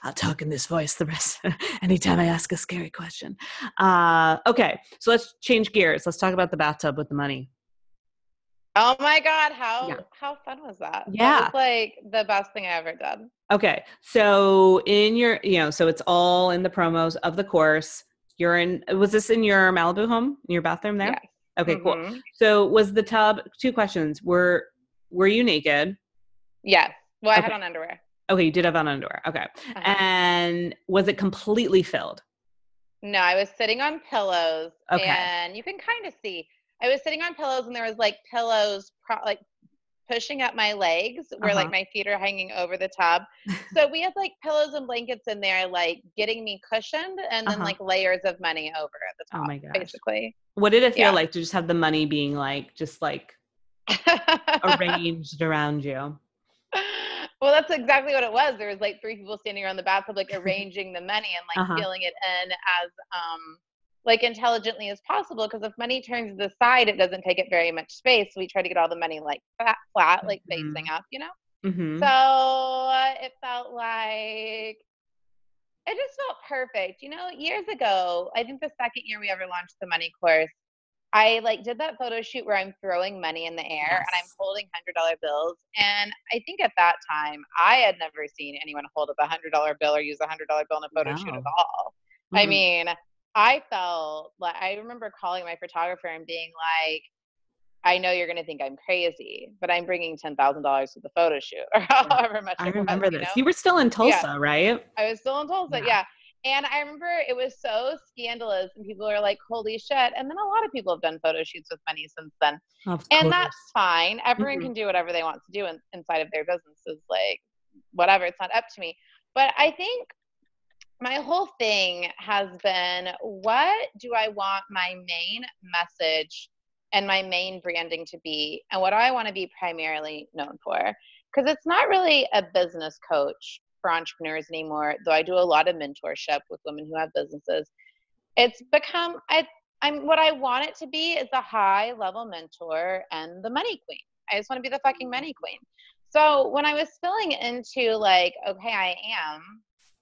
I'll talk in this voice the rest anytime I ask a scary question. Okay. So let's change gears. Let's talk about the bathtub with the money. Oh my God. Yeah. How fun was that? That was Yeah. like the best thing I ever did. Okay. So in your, so it's all in the promos of the course. Was this in your Malibu home, in your bathroom there? Yes. Okay, cool. Mm-hmm. So was the tub, two questions. Were you naked? Yes. Well, I had Okay. on underwear. Okay, you did have on underwear. Okay. Uh-huh. And was it completely filled? No, I was sitting on pillows, Okay. and you can kind of see I was sitting on pillows, and there was like pillows like pushing up my legs where like Uh-huh. my feet are hanging over the tub. So we had like pillows and blankets in there, like getting me cushioned, and then Uh-huh. like layers of money over at the Oh top, my gosh. basically. What did it feel Yeah. like to just have the money being like, just like arranged around you? Well, that's exactly what it was. There was like three people standing around the bathtub, like arranging the money and like Uh-huh. feeling it in as like intelligently as possible. Because if money turns to the side, it doesn't take up very much space. So we try to get all the money like flat, like facing up, Mm-hmm. So it felt like it just felt perfect. Years ago, I think the second year we ever launched the money course, I like did that photo shoot where I'm throwing money in the air and I'm Yes. holding $100 bills. And I think at that time I had never seen anyone hold up $100 bill or use $100 bill in a photo shoot at No. all. I Mm-mm. mean, I felt like I remember calling my photographer and being like, I know you're going to think I'm crazy, but I'm bringing $10,000 to the photo shoot or Yeah. however much I it was, remember this. You were still in Yeah. Tulsa, right? I was still in Tulsa, Yeah. yeah. And I remember it was so scandalous, and people are like, "Holy shit!" And then a lot of people have done photo shoots with money since then, Of and that's course. fine. Everyone Mm-hmm. can do whatever they want to do inside of their businesses, like whatever. It's not up to me. But I think my whole thing has been, what do I want my main message and my main branding to be, and what do I want to be primarily known for? Because it's not really a business coach for entrepreneurs anymore, though I do a lot of mentorship with women who have businesses. It's become I'm what I want it to be is a high level mentor and the money queen. I just want to be the fucking money queen. So when I was filling into like, okay,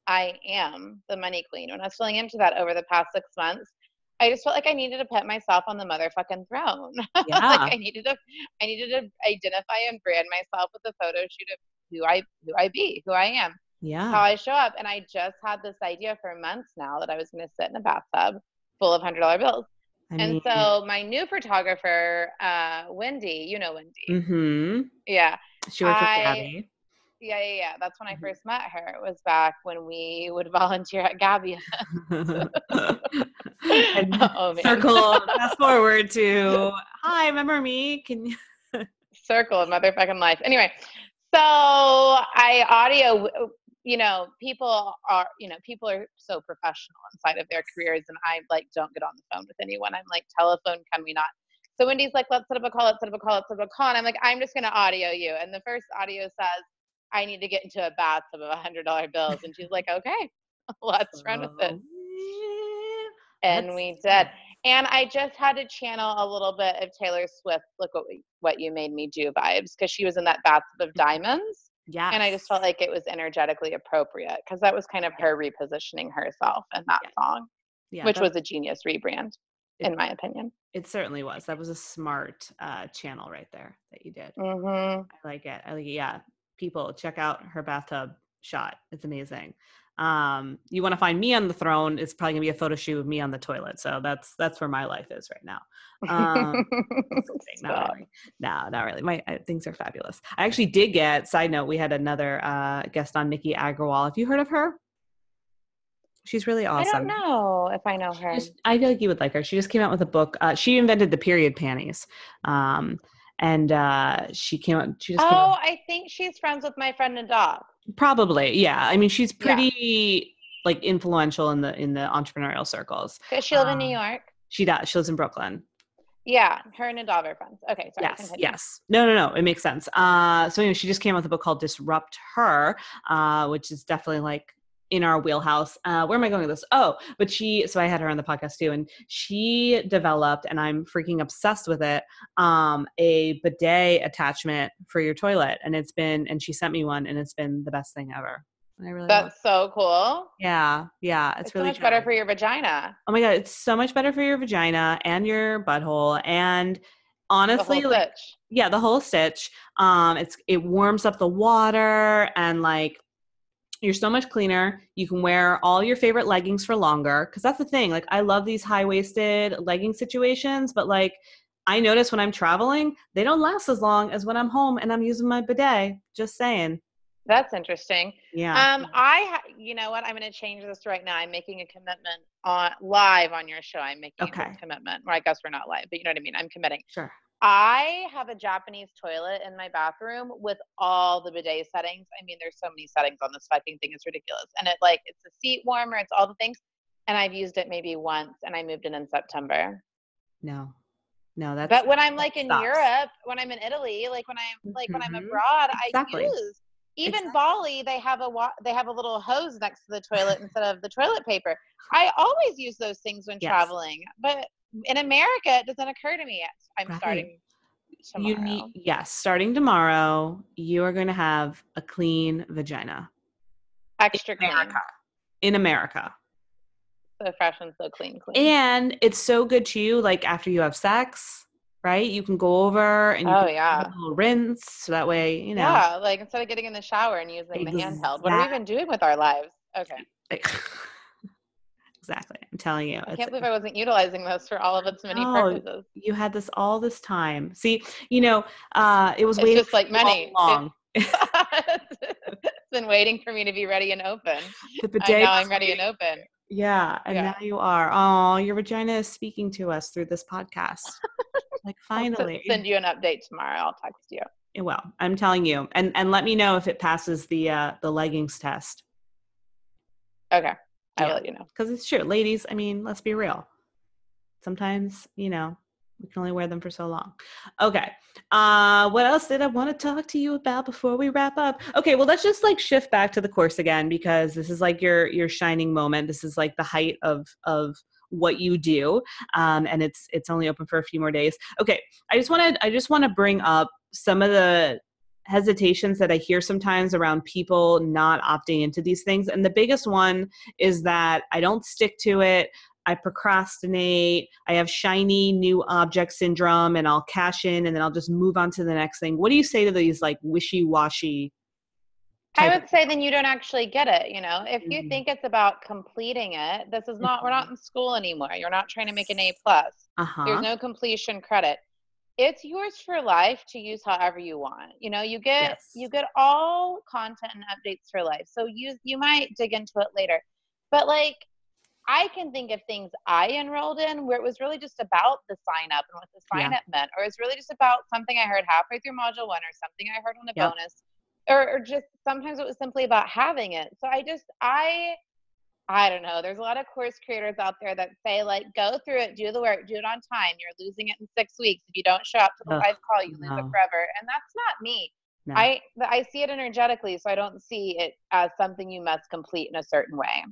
I am the money queen. When I was filling into that over the past 6 months, I just felt like I needed to put myself on the motherfucking throne. Like Yeah. I needed to identify and brand myself with a photo shoot of who I am, how Yeah. I show up. And I just had this idea for months now that I was going to sit in a bathtub full of $100 bills. I And mean, so my new photographer, Wendy, Wendy. mm-hmm. Yeah. She worked with I Gabby. Yeah. That's when I first met her. It was back when we would volunteer at Gabby. And Oh man. circle, fast forward to, hi, remember me? Can you? Circle of motherfucking life. Anyway, so I audio, people are so professional inside of their careers, and I like don't get on the phone with anyone. I'm like, telephone, can we not? So Wendy's like, let's set up a call, and I'm like, I'm just gonna audio you. And the first audio says, I need to get into a bathtub of $100 bills. And she's like, okay, let's run with it. And we did. And I just had to channel a little bit of Taylor Swift, look what you made me do vibes, because she was in that bathtub of diamonds. Yeah. And I just felt like it was energetically appropriate, because that was kind of her repositioning herself in that song, which was a genius rebrand, in my opinion. It certainly was. That was a smart channel right there that you did. Mm-hmm. I like it. Yeah. People, check out her bathtub shot. It's amazing. You want to find me on the throne, it's probably gonna be a photo shoot of me on the toilet. So that's where my life is right now. Not really. No, not really. My things are fabulous. I actually did get, side note, we had another guest on, Nikki Agrawal. Have you heard of her? She's really awesome. I don't know if I know her. I feel like you would like her. She just came out with a book. She invented the period panties. She came out. I think she's friends with my friend Nadav. Probably, yeah. I mean, she's pretty like influential in the entrepreneurial circles. Does she live in New York? She does. She lives in Brooklyn. Yeah, her and Nadav are friends. Okay, sorry. Yes, continue. Yes. No. It makes sense. So anyway, she just came out with a book called Disrupt Her, which is definitely like in our wheelhouse. Where am I going with this? So I had her on the podcast too, and she developed, and I'm freaking obsessed with it, a bidet attachment for your toilet. And she sent me one, and it's been the best thing ever. That's so cool. Yeah. It's really so much better for your vagina. Oh my God, it's so much better for your vagina and your butthole. And honestly, the whole stitch. Yeah, the whole stitch. It warms up the water, and like, you're so much cleaner. You can wear all your favorite leggings for longer. Cause that's the thing. Like, I love these high-waisted legging situations, but like, I notice when I'm traveling, they don't last as long as when I'm home and I'm using my bidet. Just saying. That's interesting. Yeah. You know what? I'm going to change this right now. I'm making a commitment live on your show. I'm making a commitment. Or I guess we're not live, but you know what I mean? I'm committing. Sure. I have a Japanese toilet in my bathroom with all the bidet settings. I mean, there's so many settings on this fucking thing. It's ridiculous. And it's a seat warmer. It's all the things. And I've used it maybe once, and I moved in September. No, but when I'm like in Europe, when I'm in Italy, when I'm abroad, I use. Even Bali, they have a little hose next to the toilet instead of the toilet paper. I always use those things when traveling, but in America, it doesn't occur to me yet. I'm starting tomorrow. Starting tomorrow, you are going to have a clean vagina. Extra clean. In America. So fresh and so clean. And it's so good too, like after you have sex, right? You can go over and you can have a little rinse, so that way, you know. Yeah, like instead of getting in the shower and using the handheld. What are we even doing with our lives? Okay. Exactly. I'm telling you. I can't believe I wasn't utilizing this for all of its many purposes. You had this all this time. See, it was waiting just like many. Long. It's been waiting for me to be ready and open. Now I'm ready and open. Yeah, and now you are. Oh, your vagina is speaking to us through this podcast. Like, finally. I'll send you an update tomorrow. I'll text you. It will. I'm telling you. And let me know if it passes the leggings test. Okay. I'll let you know. Because it's true. Ladies, I mean, let's be real. Sometimes, we can only wear them for so long. Okay. What else did I want to talk to you about before we wrap up? Okay, well, let's just shift back to the course again, because this is your shining moment. This is the height of what you do. And it's only open for a few more days. Okay. I just want to bring up some of the hesitations that I hear sometimes around people not opting into these things. And the biggest one is that I don't stick to it. I procrastinate. I have shiny new object syndrome, and I'll cash in and then I'll just move on to the next thing. What do you say to these wishy-washy? I would say then you don't actually get it. If you think it's about completing it, we're not in school anymore. You're not trying to make an A+. There's no completion credit. it's yours for life to use however you want. You know, you get Yes. all content and updates for life. So you might dig into it later. But like I can think of things I enrolled in where it was really just about the sign up and what the sign up meant, or it's really just about something I heard halfway through module 1 or something I heard on a bonus, or just sometimes it was simply about having it. So I don't know. There's a lot of course creators out there that say like, go through it, do the work, do it on time. You're losing it in 6 weeks. If you don't show up to the live call, you lose it forever. And that's not me. No. I see it energetically, so I don't see it as something you must complete in a certain way.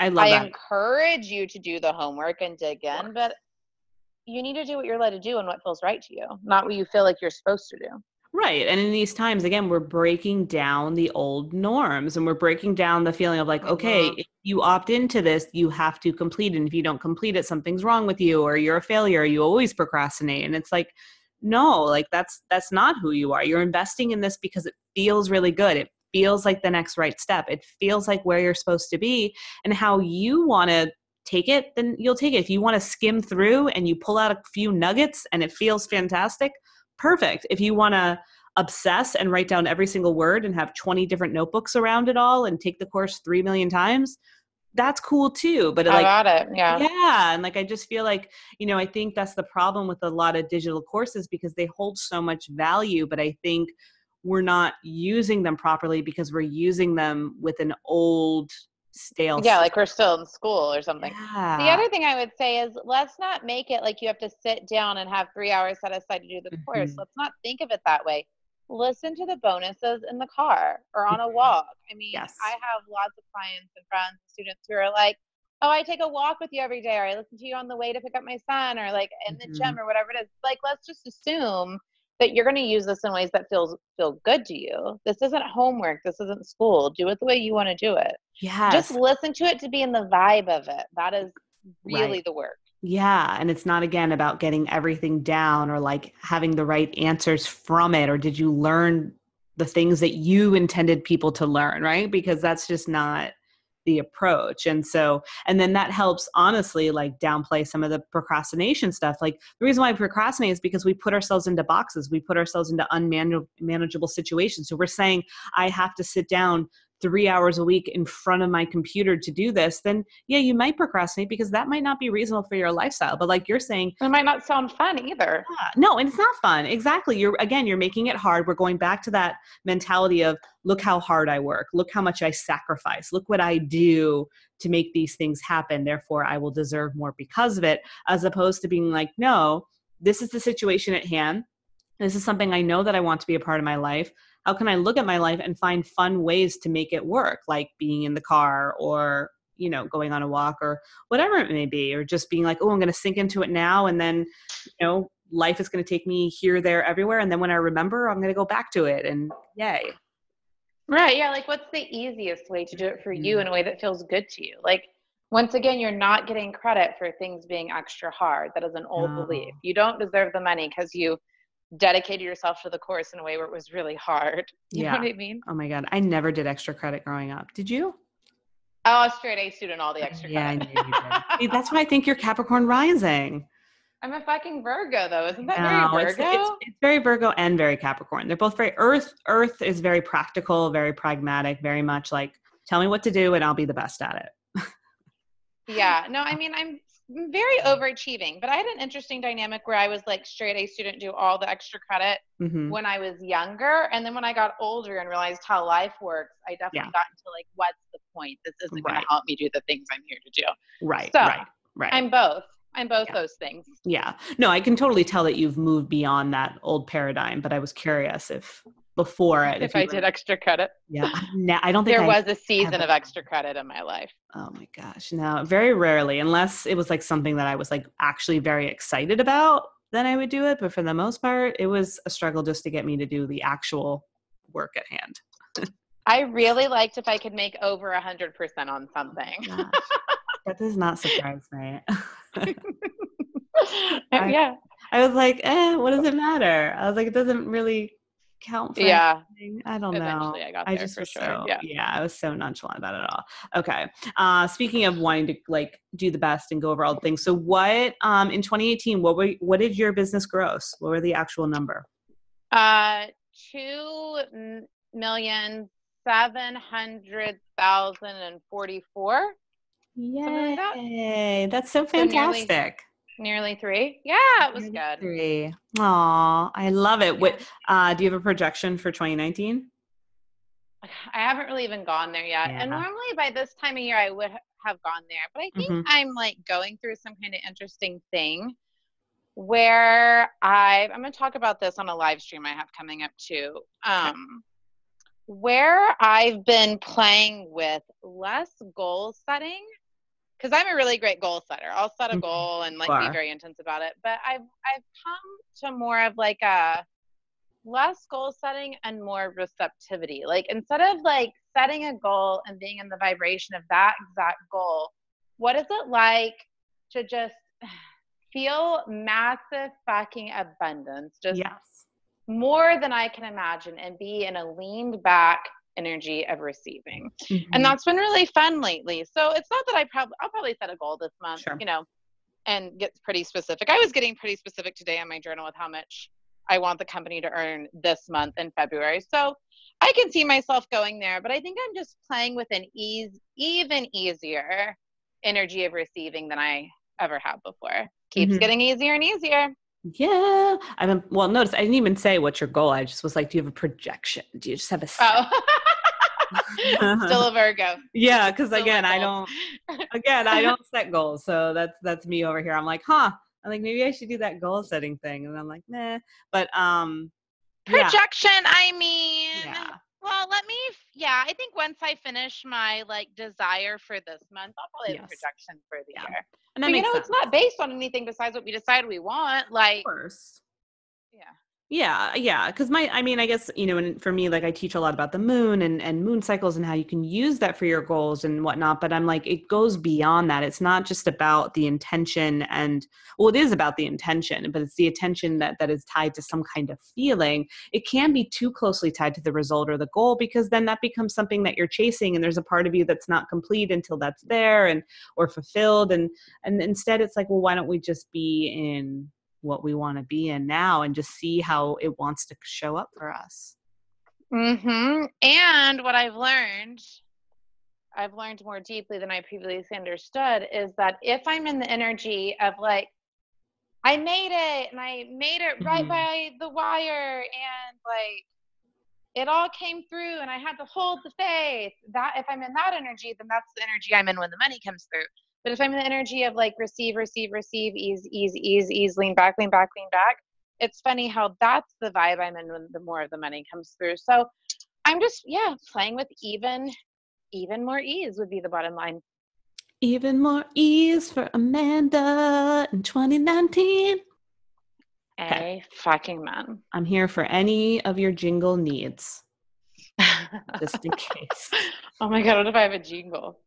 I love that. I encourage you to do the homework and dig in, but you need to do what you're led to do and what feels right to you, not what you feel like you're supposed to do. Right. And in these times, again, we're breaking down the old norms and we're breaking down the feeling of like, okay, if you opt into this, you have to complete it. And if you don't complete it, something's wrong with you or you're a failure, you always procrastinate. And it's like, no, like that's not who you are. You're investing in this because it feels really good. It feels like the next right step. It feels like where you're supposed to be and how you want to take it, then you'll take it. If you want to skim through and you pull out a few nuggets and it feels fantastic, perfect. If you want to obsess and write down every single word and have 20 different notebooks around it all and take the course 3 million times, that's cool too. But I got it. Yeah. Yeah. And like, I just feel like, you know, I think that's the problem with a lot of digital courses because they hold so much value, but I think we're not using them properly because we're using them with an old stale system. Like we're still in school or something. Yeah. The other thing I would say is let's not make it like you have to sit down and have 3 hours set aside to do the course. Let's not think of it that way. Listen to the bonuses in the car or on a walk. I mean, I have lots of clients and friends and students who are like, oh, I take a walk with you every day, or I listen to you on the way to pick up my son, or like in the gym or whatever it is. Like, let's just assume that you're going to use this in ways that feel good to you. This isn't homework. This isn't school. Do it the way you want to do it. Yes. Just listen to it to be in the vibe of it. That is really the work. Yeah. And it's not, again, about getting everything down or like having the right answers from it. Or did you learn the things that you intended people to learn, right? Because that's just not the approach. And so, and then that helps honestly, like downplay some of the procrastination stuff. Like the reason why I procrastinate is because we put ourselves into boxes. We put ourselves into unmanageable situations. So we're saying, I have to sit down 3 hours a week in front of my computer to do this, then yeah, you might procrastinate because that might not be reasonable for your lifestyle. But like you're saying, it might not sound fun either. Yeah, no, and it's not fun. Exactly. You're making it hard. We're going back to that mentality of look how hard I work. Look how much I sacrifice. Look what I do to make these things happen. Therefore, I will deserve more because of it, as opposed to being like, no, this is the situation at hand. This is something I know that I want to be a part of my life. How can I look at my life and find fun ways to make it work? Like being in the car or, you know, going on a walk or whatever it may be, or just being like, oh, I'm going to sink into it now. And then, you know, life is going to take me here, there, everywhere. And then when I remember, I'm going to go back to it and yay. Right. Yeah. Like what's the easiest way to do it for you in a way that feels good to you? Like, once again, you're not getting credit for things being extra hard. That is an old belief. You don't deserve the money because you dedicated yourself to the course in a way where it was really hard. You know what I mean? Oh my God. I never did extra credit growing up. Did you? Oh, straight A student, all the extra credit. I knew you did. See, that's why I think you're Capricorn rising. I'm a fucking Virgo though. Isn't that very Virgo? It's very Virgo and very Capricorn. They're both very Earth. Earth is very practical, very pragmatic, very much like, tell me what to do and I'll be the best at it. Yeah. No, I mean, I'm very overachieving, but I had an interesting dynamic where I was like straight A student, do all the extra credit when I was younger. And then when I got older and realized how life works, I definitely got into like, what's the point? This isn't going to help me do the things I'm here to do. Right. So Right. I'm both those things. Yeah. No, I can totally tell that you've moved beyond that old paradigm, but I was curious if before it, if I did extra credit. Yeah. No, I don't think there was a season of extra credit in my life. Oh my gosh. No, very rarely, unless it was like something that I was like actually very excited about, then I would do it. But for the most part, it was a struggle just to get me to do the actual work at hand. I really liked if I could make over 100% on something. Gosh, that does not surprise me. Yeah. I was like, what does it matter? I was like, it doesn't really count for Yeah. anything? I don't know. Eventually I got there just for was sure. Yeah. I was so nonchalant about it all. Okay. Speaking of wanting to like do the best and go over all the things. So what, in 2018, what did your business gross? What were the actual number? 2,700,044. Yay. Something like that. That's so So fantastic. nearly 3. Yeah, it was Nearly good. 3. Aw, I love it. Yeah. What, do you have a projection for 2019? I haven't really even gone there yet. Yeah. And normally by this time of year, I would have gone there. But I think I'm like going through some kind of interesting thing where I'm going to talk about this on a live stream I have coming up too. Where I've been playing with less goal setting, because I'm a really great goal setter. I'll set a goal and like be very intense about it. But I've come to more of like a less goal setting and more receptivity. Like instead of like setting a goal and being in the vibration of that exact goal, what is it like to just feel massive fucking abundance, just more than I can imagine, and be in a leaned back energy of receiving. And that's been really fun lately. So it's not that I'll probably set a goal this month, you know, and get pretty specific. I was getting pretty specific today on my journal with how much I want the company to earn this month in February. So I can see myself going there, but I think I'm just playing with an even easier energy of receiving than I ever have before. Keeps getting easier and easier. Yeah. Notice I didn't even say what's your goal. I just was like, do you have a projection? Do you just have a Still a Virgo. Yeah, because again, I don't set goals. So that's me over here. I'm like, I'm like, maybe I should do that goal setting thing. And I'm like, nah. But projection, I mean, well, I think once I finish my like desire for this month, I'll probably have a projection for the year. And but it's not based on anything besides what we decide we want. Like, of course. Yeah. Because I guess, and for me, like I teach a lot about the moon and moon cycles and how you can use that for your goals and whatnot. But I'm like, it goes beyond that. It's not just about the intention it is about the intention, but it's the attention that is tied to some kind of feeling. It can be too closely tied to the result or the goal, because then that becomes something that you're chasing. And there's a part of you that's not complete until that's there or fulfilled. And instead it's like, well, why don't we just be in what we want to be in now and just see how it wants to show up for us. And what I've learned more deeply than I previously understood is that if I'm in the energy of like, I made it and I made it right by the wire and like it all came through and I had to hold the faith, that if I'm in that energy, then that's the energy I'm in when the money comes through. But if I'm in the energy of like receive, ease, lean back, it's funny how that's the vibe I'm in when the more of the money comes through. So I'm just, playing with even more ease would be the bottom line. Even more ease for Amanda in 2019. Fucking man. I'm here for any of your jingle needs. Just in case. Oh my God, what if I have a jingle?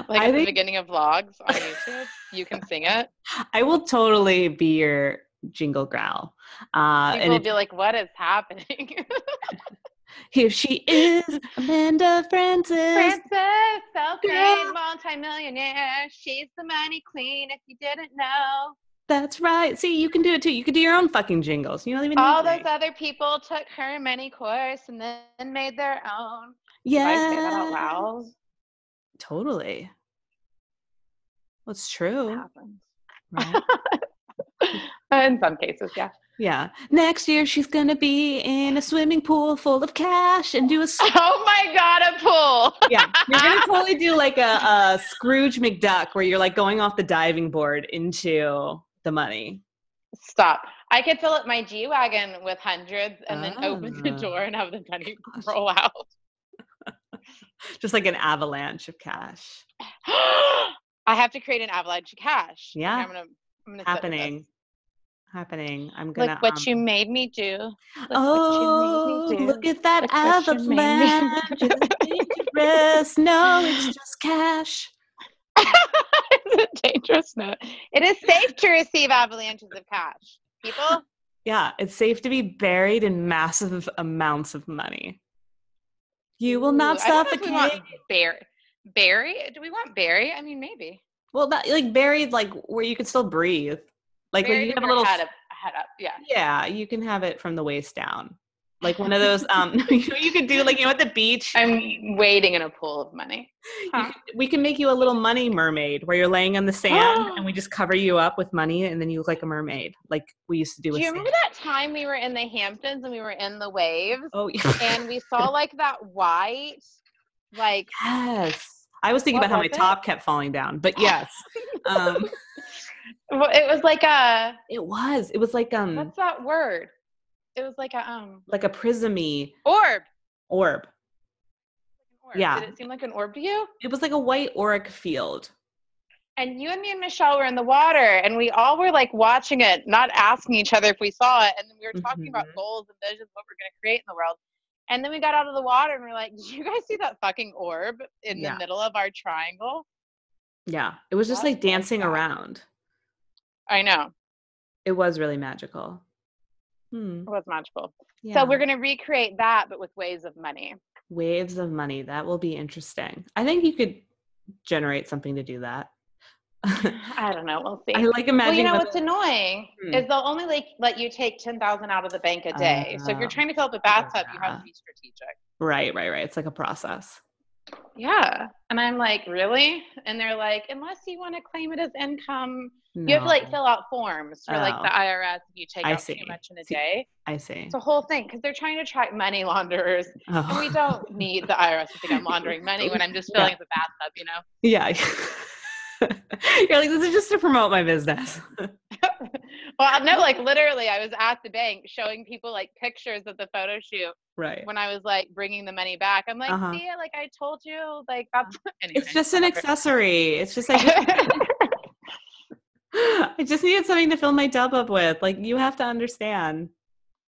Like at the beginning of vlogs on YouTube, you can sing it. I will totally be your jingle growl. People will be like, what is happening? Here she is, Amanda Francis, self-made multimillionaire. She's the money queen if you didn't know. That's right. See, you can do it too. You can do your own fucking jingles. You don't even all those other people took her money course and then made their own. Yeah. Did I say that out loud? Totally. Well, it's true. It happens. Right? In some cases, yeah. Yeah. Next year, she's going to be in a swimming pool full of cash and do oh my God, a pool. Yeah. You're going to totally do like a Scrooge McDuck where you're like going off the diving board into the money. Stop. I could fill up my G-Wagon with hundreds and then open the door and have the money roll out. Just like an avalanche of cash. I have to create an avalanche of cash. Yeah. Okay, I'm gonna happening. I'm gonna look what you made me do. Look at that avalanche. It's dangerous. No, it's just cash. It's a dangerous note. It is safe to receive avalanches of cash. People, Yeah, it's safe to be buried in massive amounts of money. You will Ooh, not I don't know if we suffocate. want berry. Do we want berry? I mean, maybe. Well, that like buried, like where you can still breathe. Like when Buried you with have a your little. head up. Yeah. Yeah, you can have it from the waist down. Like one of those. You could do like at the beach. I'm wading in a pool of money. Huh? We can make you a little money mermaid where you're laying on the sand and we just cover you up with money and then you look like a mermaid, like we used to do Do with you sand. remember that time we were in the Hamptons and we were in the waves? Oh yeah. And we saw like that white, like Yes. I was thinking what about how my was it? top kept falling down, but yes. Well, it was like a. It was like What's that word? It was like a prismy orb. orb. Yeah. Did it seem like an orb to you? It was like a white auric field. And you and me and Michelle were in the water, and we all were like watching it, not asking each other if we saw it. And then we were talking about goals and visions, what we're going to create in the world. And then we got out of the water, and we're like, "Did you guys see that fucking orb in the middle of our triangle?" Yeah, it was just like dancing around. I know. It was really magical. It was magical. Yeah. So we're going to recreate that, but with waves of money. Waves of money. That will be interesting. I think you could generate something to do that. I don't know. We'll see. I like imagining. Well, what's annoying is they'll only let you take 10,000 out of the bank a day. So if you're trying to fill up a bathtub, you have to be strategic. Right. It's like a process. Yeah. And I'm like, really? And they're like, unless you want to claim it as income, you have to like fill out forms for like the IRS if you take out too much in a day. I see. It's a whole thing because they're trying to track money launderers. Oh. And we don't need the IRS to think I'm laundering money when I'm just filling up a bathtub, you know? Yeah. You're like, this is just to promote my business. Well, no, like literally I was at the bank showing people like pictures of the photo shoot. Right. When I was like bringing the money back, I'm like, see, like I told you, like that's anyway, it's just an accessory. It's just like I just needed something to fill my tub up with. Like you have to understand.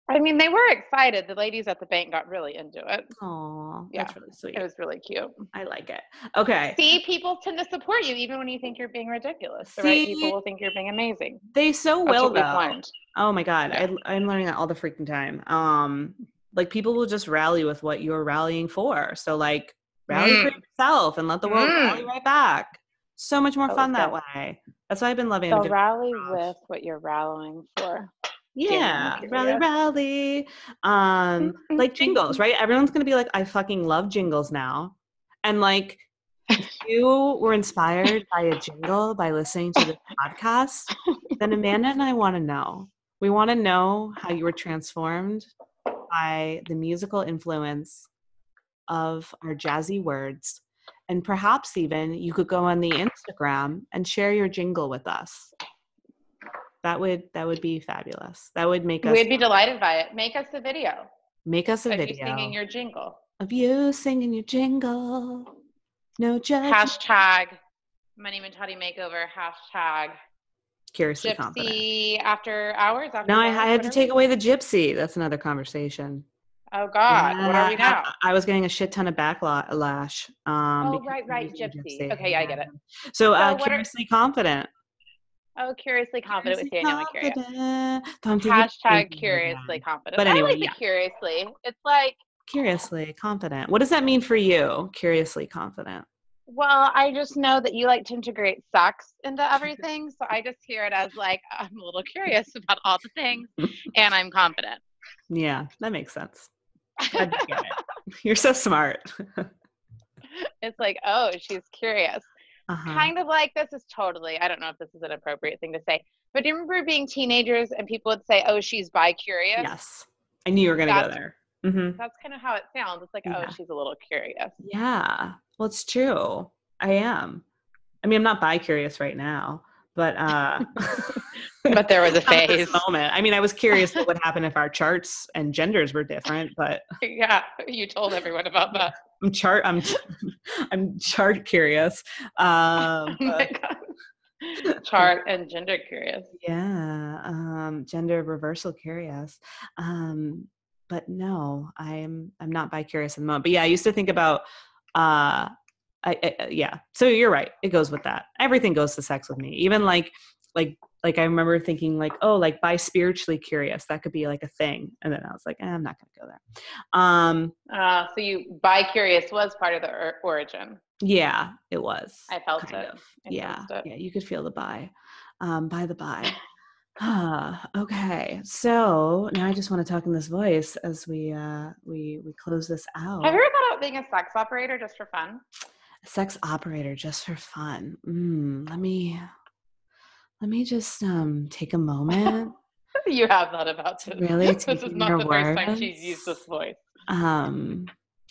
I mean, they were excited. The ladies at the bank got really into it. Oh, yeah, that's really sweet. It was really cute. I like it. Okay. See, people tend to support you even when you think you're being ridiculous. The right people will think you're being amazing. They so will, though. Oh my God, yeah. I'm learning that all the freaking time. Like people will just rally with what you're rallying for. So like rally for yourself and let the world rally right back. So much more fun that way. That's why I've been loving. So rally with what you're rallying for. Yeah, rally. Like Jingles, right? Everyone's gonna be like, I fucking love Jingles now. And like, if you were inspired by a jingle by listening to this podcast, then Amanda and I want to know. We want to know how you were transformed by the musical influence of our jazzy words. And perhaps even you could go on the Instagram and share your jingle with us. That would be fabulous. That would make us. We'd be delighted by it. Make us a video. Make us a video. Of you singing your jingle. Of you singing your jingle. No judge. Hashtag Money Mentality Makeover. Hashtag Curiously Gypsy confident. after hours. No, I had to take away the gypsy. That's another conversation. Oh God, what are we now? I was getting a shit ton of backlash. Right, gypsy. Okay, yeah, I get it. So curiously confident. Oh, curiously confident with Danielle and Curious. Hashtag curiously confident. But anyway, I like curiously. It's like curiously confident. What does that mean for you? Curiously confident. Well, I just know that you like to integrate sex into everything, so I just hear it as like I'm a little curious about all the things, and I'm confident. Yeah, that makes sense. I get it. You're so smart. It's like, oh, she's curious. Kind of like this is totally, I don't know if this is an appropriate thing to say, but do you remember being teenagers and people would say, oh, she's bi-curious? Yes. I knew you were going to go there. Mm-hmm. That's kind of how it sounds. It's like, oh, she's a little curious. Yeah. Well, it's true. I am. I mean, I'm not bi-curious right now, but but there was a phase. Moment. I mean, I was curious what would happen if our charts and genders were different, but yeah, you told everyone about that. I'm chart curious. Oh my God. Chart and gender curious. Yeah. Gender reversal curious. But no, I'm not bi-curious at the moment. But yeah, I used to think about yeah. So you're right. It goes with that. Everything goes to sex with me. Even like Like I remember thinking like, oh, like bi spiritually curious. That could be like a thing. And then I was like, I'm not going to go there. So you bi-curious was part of the origin. Yeah, it was. I felt kind it. of. I Yeah. sensed it. Yeah. You could feel the bi. By the by. Okay. So now I just want to talk in this voice as we close this out. Have you ever thought about being a sex operator just for fun? A sex operator just for fun. Let me just take a moment. You have thought about this. Really This is not the first time she's used this voice.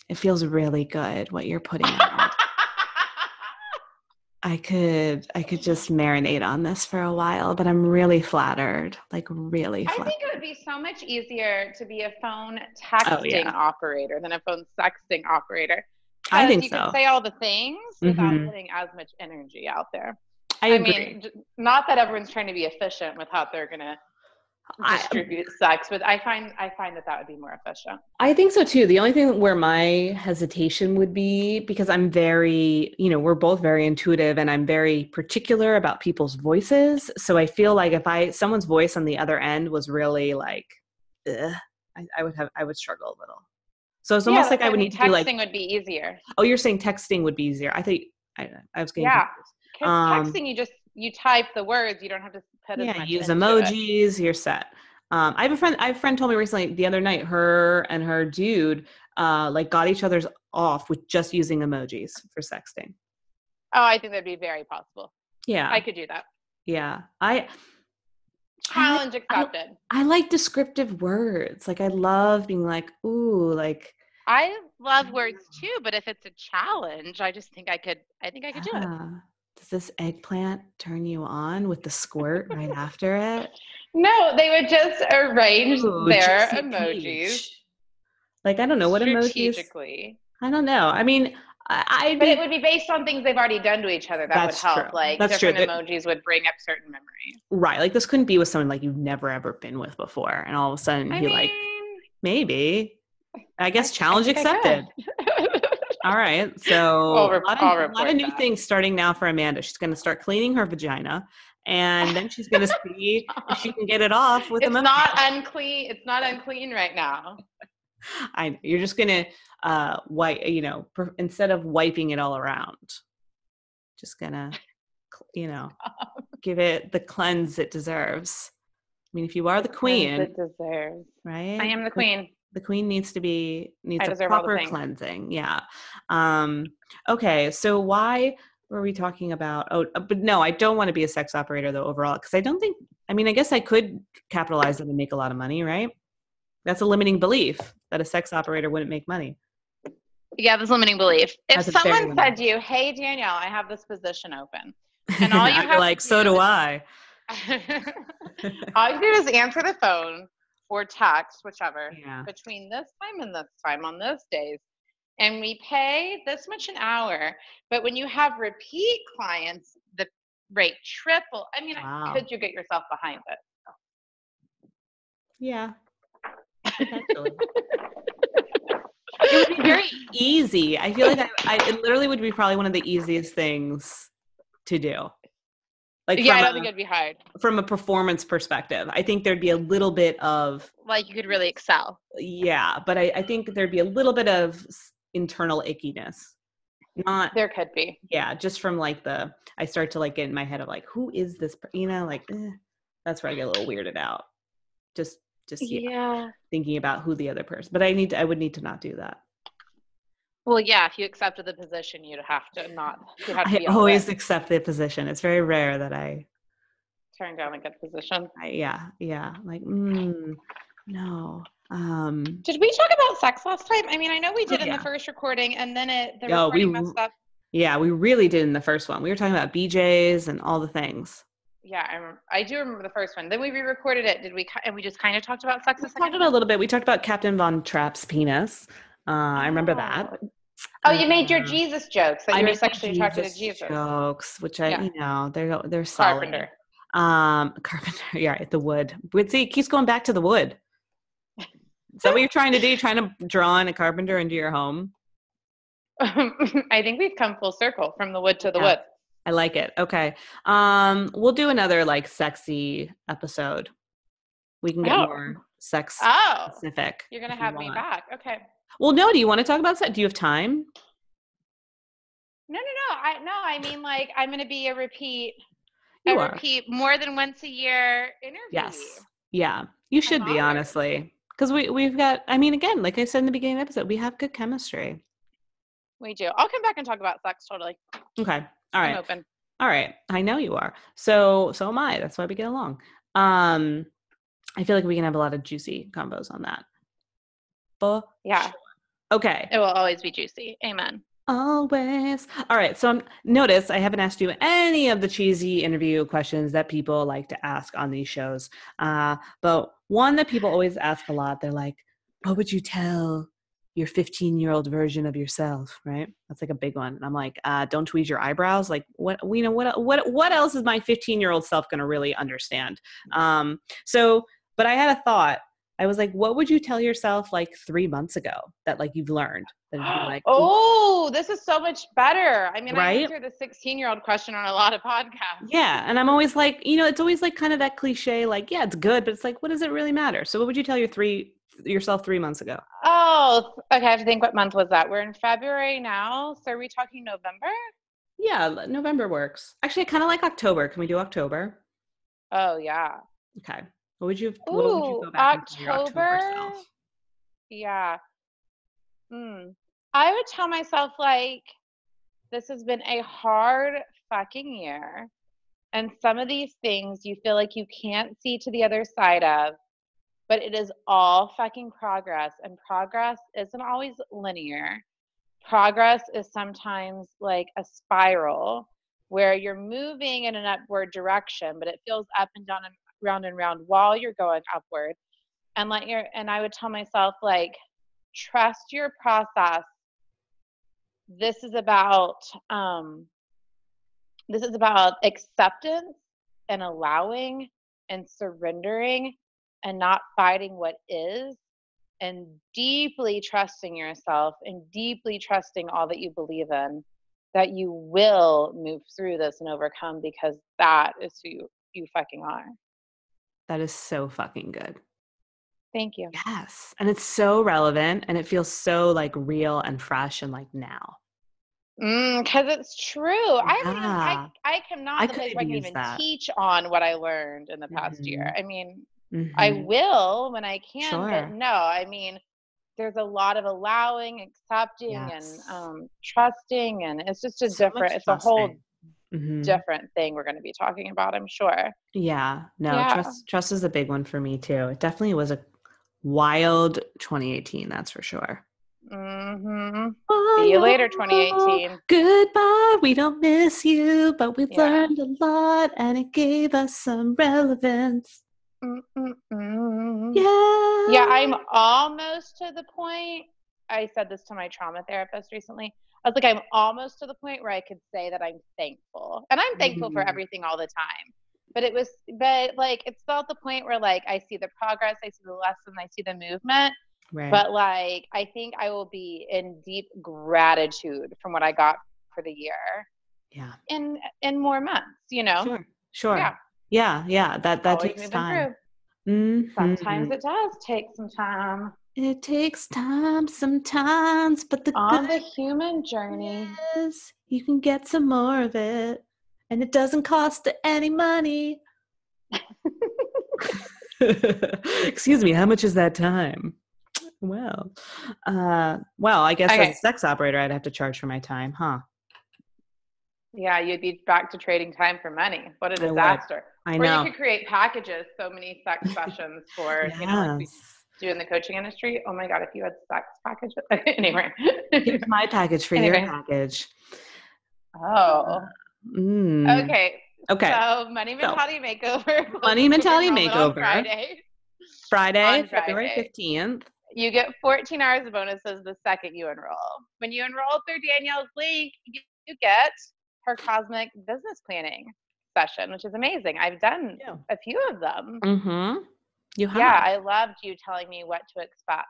It feels really good what you're putting out. I could just marinate on this for a while, but I'm really flattered. Like really flattered. I think it would be so much easier to be a phone texting operator than a phone sexting operator. I think you so. could say all the things without putting as much energy out there. I agree. mean, not that everyone's trying to be efficient with how they're going to distribute sex, but I find that would be more efficient. I think so too. The only thing where my hesitation would be, because I'm very, we're both very intuitive and I'm very particular about people's voices. So I feel like if someone's voice on the other end was really like, I would struggle a little. So it's almost like I would need to do like, texting would be easier. Oh, you're saying texting would be easier. I think I was getting confused. Texting, you type the words. You don't have to put as much use into emojis. You're set. I have a friend told me recently the other night, her and her dude like got each other's off with just using emojis for sexting. Oh, I think that'd be very possible. Yeah, I could do that. Yeah, challenge accepted. I like descriptive words. Like I love being like, ooh, like. I love words too, but if it's a challenge, I just think I could do it. Does this eggplant turn you on with the squirt right after it? No, they would just arrange their emojis. Peach. Like, I don't know what emojis. Strategically. I don't know. I mean, but it would be based on things they've already done to each other. That would help. True. Like different emojis would bring up certain memories. Right. Like this couldn't be with someone like you've never ever been with before. And all of a sudden like, maybe. I guess challenge accepted. All right. So a lot of new things starting now for Amanda. She's going to start cleaning her vagina, and then she's going to see if she can get it off with It's not unclean. It's not unclean right now. You're just going to wipe, instead of wiping it all around, just going to, give it the cleanse it deserves. I mean, if you are the queen, it deserves. Right? I am the queen. The queen needs a proper cleansing. Yeah. Okay. So why were we talking about, but no, I don't want to be a sex operator though overall. Cause I guess I could capitalize it and make a lot of money, right? That's a limiting belief that a sex operator wouldn't make money. Yeah. That's a limiting belief. If someone said to you, hey, Danielle, I have this position open and all you have like, so do I. All you do is answer the phone or text, whichever, between this time and this time on those days. And we pay this much an hour. But when you have repeat clients, the rate triple. I mean, could you get yourself behind it? Yeah. Potentially. It would be very easy. I feel like it literally would be probably one of the easiest things to do. Like I don't think it'd be hard. From a performance perspective, I think there'd be a little bit of... Like you could really excel. Yeah, but I think there'd be a little bit of internal ickiness. There could be. Yeah, just from like I start to like get in my head of like, who is this? That's where I get a little weirded out. Just thinking about who the other person. But I would need to not do that. Well, yeah, if you accepted the position, you'd have to I always accept the position. It's very rare that I turn down a good position. Yeah. Like, no. Did we talk about sex last time? I mean, I know we did in the first recording, and then the recording messed up. Yeah, we really did in the first one. We were talking about BJs and all the things. Yeah, I do remember the first one. Then we re-recorded it. Did we? And we just kind of talked about sex. We talked about a little bit. We talked about Captain Von Trapp's penis. I remember that. Oh, you made your Jesus jokes that you were sexually attracted to Jesus. Jokes, which they're solid. Carpenter. Yeah, at the wood. But see, it keeps going back to the wood. Is that what you're trying to do? You're trying to draw in a carpenter into your home? I think we've come full circle from the wood to the wood. I like it. Okay. We'll do another like sexy episode. We can get more sex Oh, specific you're going to if you have me want. back. Okay. Well, no, do you want to talk about sex? Do you have time? No. I mean, like, I'm going to be a repeat You are. more than once a year interviewee. Yes. Yeah. You should be, honored. honestly. Because we've got, I mean, again, like I said in the beginning of the episode, we have good chemistry. We do. I'll come back and talk about sex. Totally. Okay. All right. I'm open. All right. I know you are. So am I. That's why we get along. I feel like we can have a lot of juicy combos on that. But Yeah. sure. Okay. It will always be juicy. Amen. Always. All right. So notice I haven't asked you any of the cheesy interview questions that people like to ask on these shows. But one that people always ask a lot, they're like, what would you tell your 15-year-old version of yourself? Right? That's like a big one. And I'm like, don't tweeze your eyebrows. Like what else is my 15-year-old self going to really understand? But I had a thought. I was like, what would you tell yourself like 3 months ago that like you've learned? That you'd be like, oh, this is so much better. I mean, right? I answer the 16-year-old question on a lot of podcasts. Yeah. And I'm always like, it's always like kind of that cliche, like, yeah, it's good, but it's like, what does it really matter? So what would you tell yourself 3 months ago? Oh, okay. I have to think, what month was that? We're in February now. So are we talking November? Yeah, November works. Actually, I kind of like October. Can we do October? Oh, yeah. Okay. What would you go back and tell your October self? Yeah. I would tell myself, like, this has been a hard fucking year. And some of these things you feel like you can't see to the other side of, but it is all fucking progress. And progress isn't always linear. Progress is sometimes like a spiral where you're moving in an upward direction, but it feels up and down and round while you're going upward. And I would tell myself, like, trust your process. This is about acceptance and allowing and surrendering and not fighting what is, and deeply trusting yourself and deeply trusting all that you believe in, that you will move through this and overcome, because that is who you fucking are. That is so fucking good. Thank you. Yes. And it's so relevant and it feels so like real and fresh and like now. Because it's true. Yeah. I cannot the place where I can even teach on what I learned in the past year. I mean, I will when I can, but no, I mean, there's a lot of allowing, accepting, and trusting, and it's just it's a whole different thing we're going to be talking about, I'm sure. Yeah. No, trust is a big one for me too. It definitely was a wild 2018, that's for sure. See you later, 2018. Goodbye. We don't miss you, but we learned a lot and it gave us some relevance. Yeah, I'm almost to the point. I said this to my trauma therapist recently. I was like, I'm almost to the point where I could say that I'm thankful. And I'm thankful for everything all the time. But like, it's still at the point where, like, I see the progress, I see the lesson, I see the movement. Right. But, like, I think I will be in deep gratitude from what I got for the year. Yeah. In more months, Sure. Yeah. That takes time. Sometimes it does take some time. It takes time sometimes, but on the human journey is you can get some more of it, and it doesn't cost any money. Excuse me, how much is that time? Well, I guess as a sex operator, I'd have to charge for my time, huh? Yeah, you'd be back to trading time for money. What a disaster. I know. Or you could create packages, so many sex sessions for, like we do in the coaching industry. Oh my God, if you had sex packages. Anyway. Here's my package for your package. Oh. Okay. So Money Mentality Makeover. Money Mentality Makeover. Friday, on February 15th. You get 14 hours of bonuses the second you enroll. When you enroll through Danielle's link, you get her cosmic business planning session, which is amazing. I've done a few of them. You have. Yeah, I loved you telling me what to expect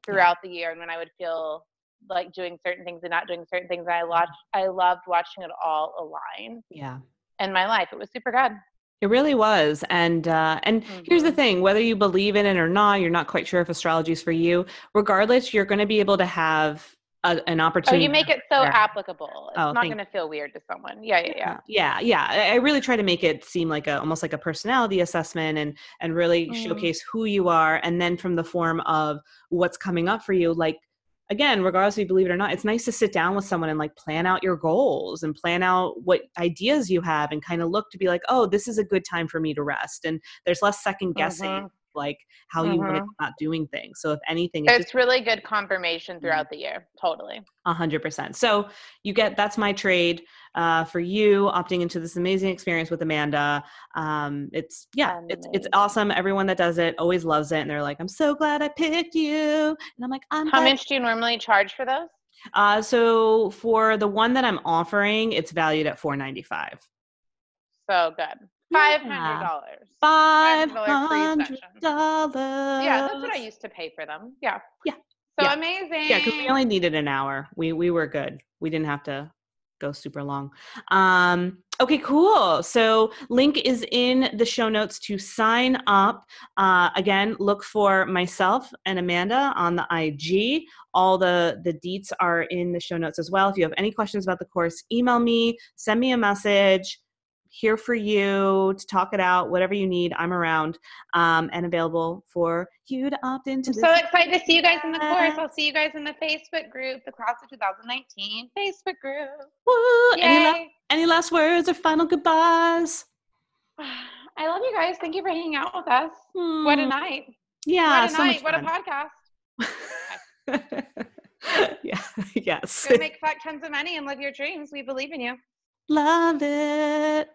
throughout the year and when I would feel like doing certain things and not doing certain things. I loved watching it all align Yeah. in my life. It was super good. It really was. And here's the thing, whether you believe in it or not, you're not quite sure if astrology is for you. Regardless, you're going to be able to have an Oh, opportunity. you make it so applicable. It's not going to feel weird to someone. Yeah. I really try to make it seem like almost like a personality assessment and really showcase who you are. And then from the form of what's coming up for you, like, again, regardless if you believe it or not, it's nice to sit down with someone and like plan out your goals and plan out what ideas you have and kind of look to be like, oh, this is a good time for me to rest. And there's less second guessing, like how you want to go about doing things. So if anything, it's really good confirmation throughout the year. Totally. 100%. So that's my trade for you opting into this amazing experience with Amanda. It's awesome. Everyone that does it always loves it. And they're like, I'm so glad I picked you. And I'm like, how much do you normally charge for those? So for the one that I'm offering, it's valued at $495. So good. $500. $500 free session. Yeah, that's what I used to pay for them. Yeah. So amazing. Yeah, because we only needed an hour. We were good. We didn't have to go super long. Okay, cool. So link is in the show notes to sign up. Again, look for myself and Amanda on the IG. All the deets are in the show notes as well. If you have any questions about the course, email me, send me a message. Here for you to talk it out, whatever you need. I'm around and available for you to opt into this. I'm so excited to see you guys in the course. I'll see you guys in the Facebook group, the Class of 2019 Facebook group. Woo! Any last words or final goodbyes? I love you guys. Thank you for hanging out with us. What a night. Yeah, what a night. What a podcast. Yeah, yes. Go make tons of money and live your dreams. We believe in you. Love it.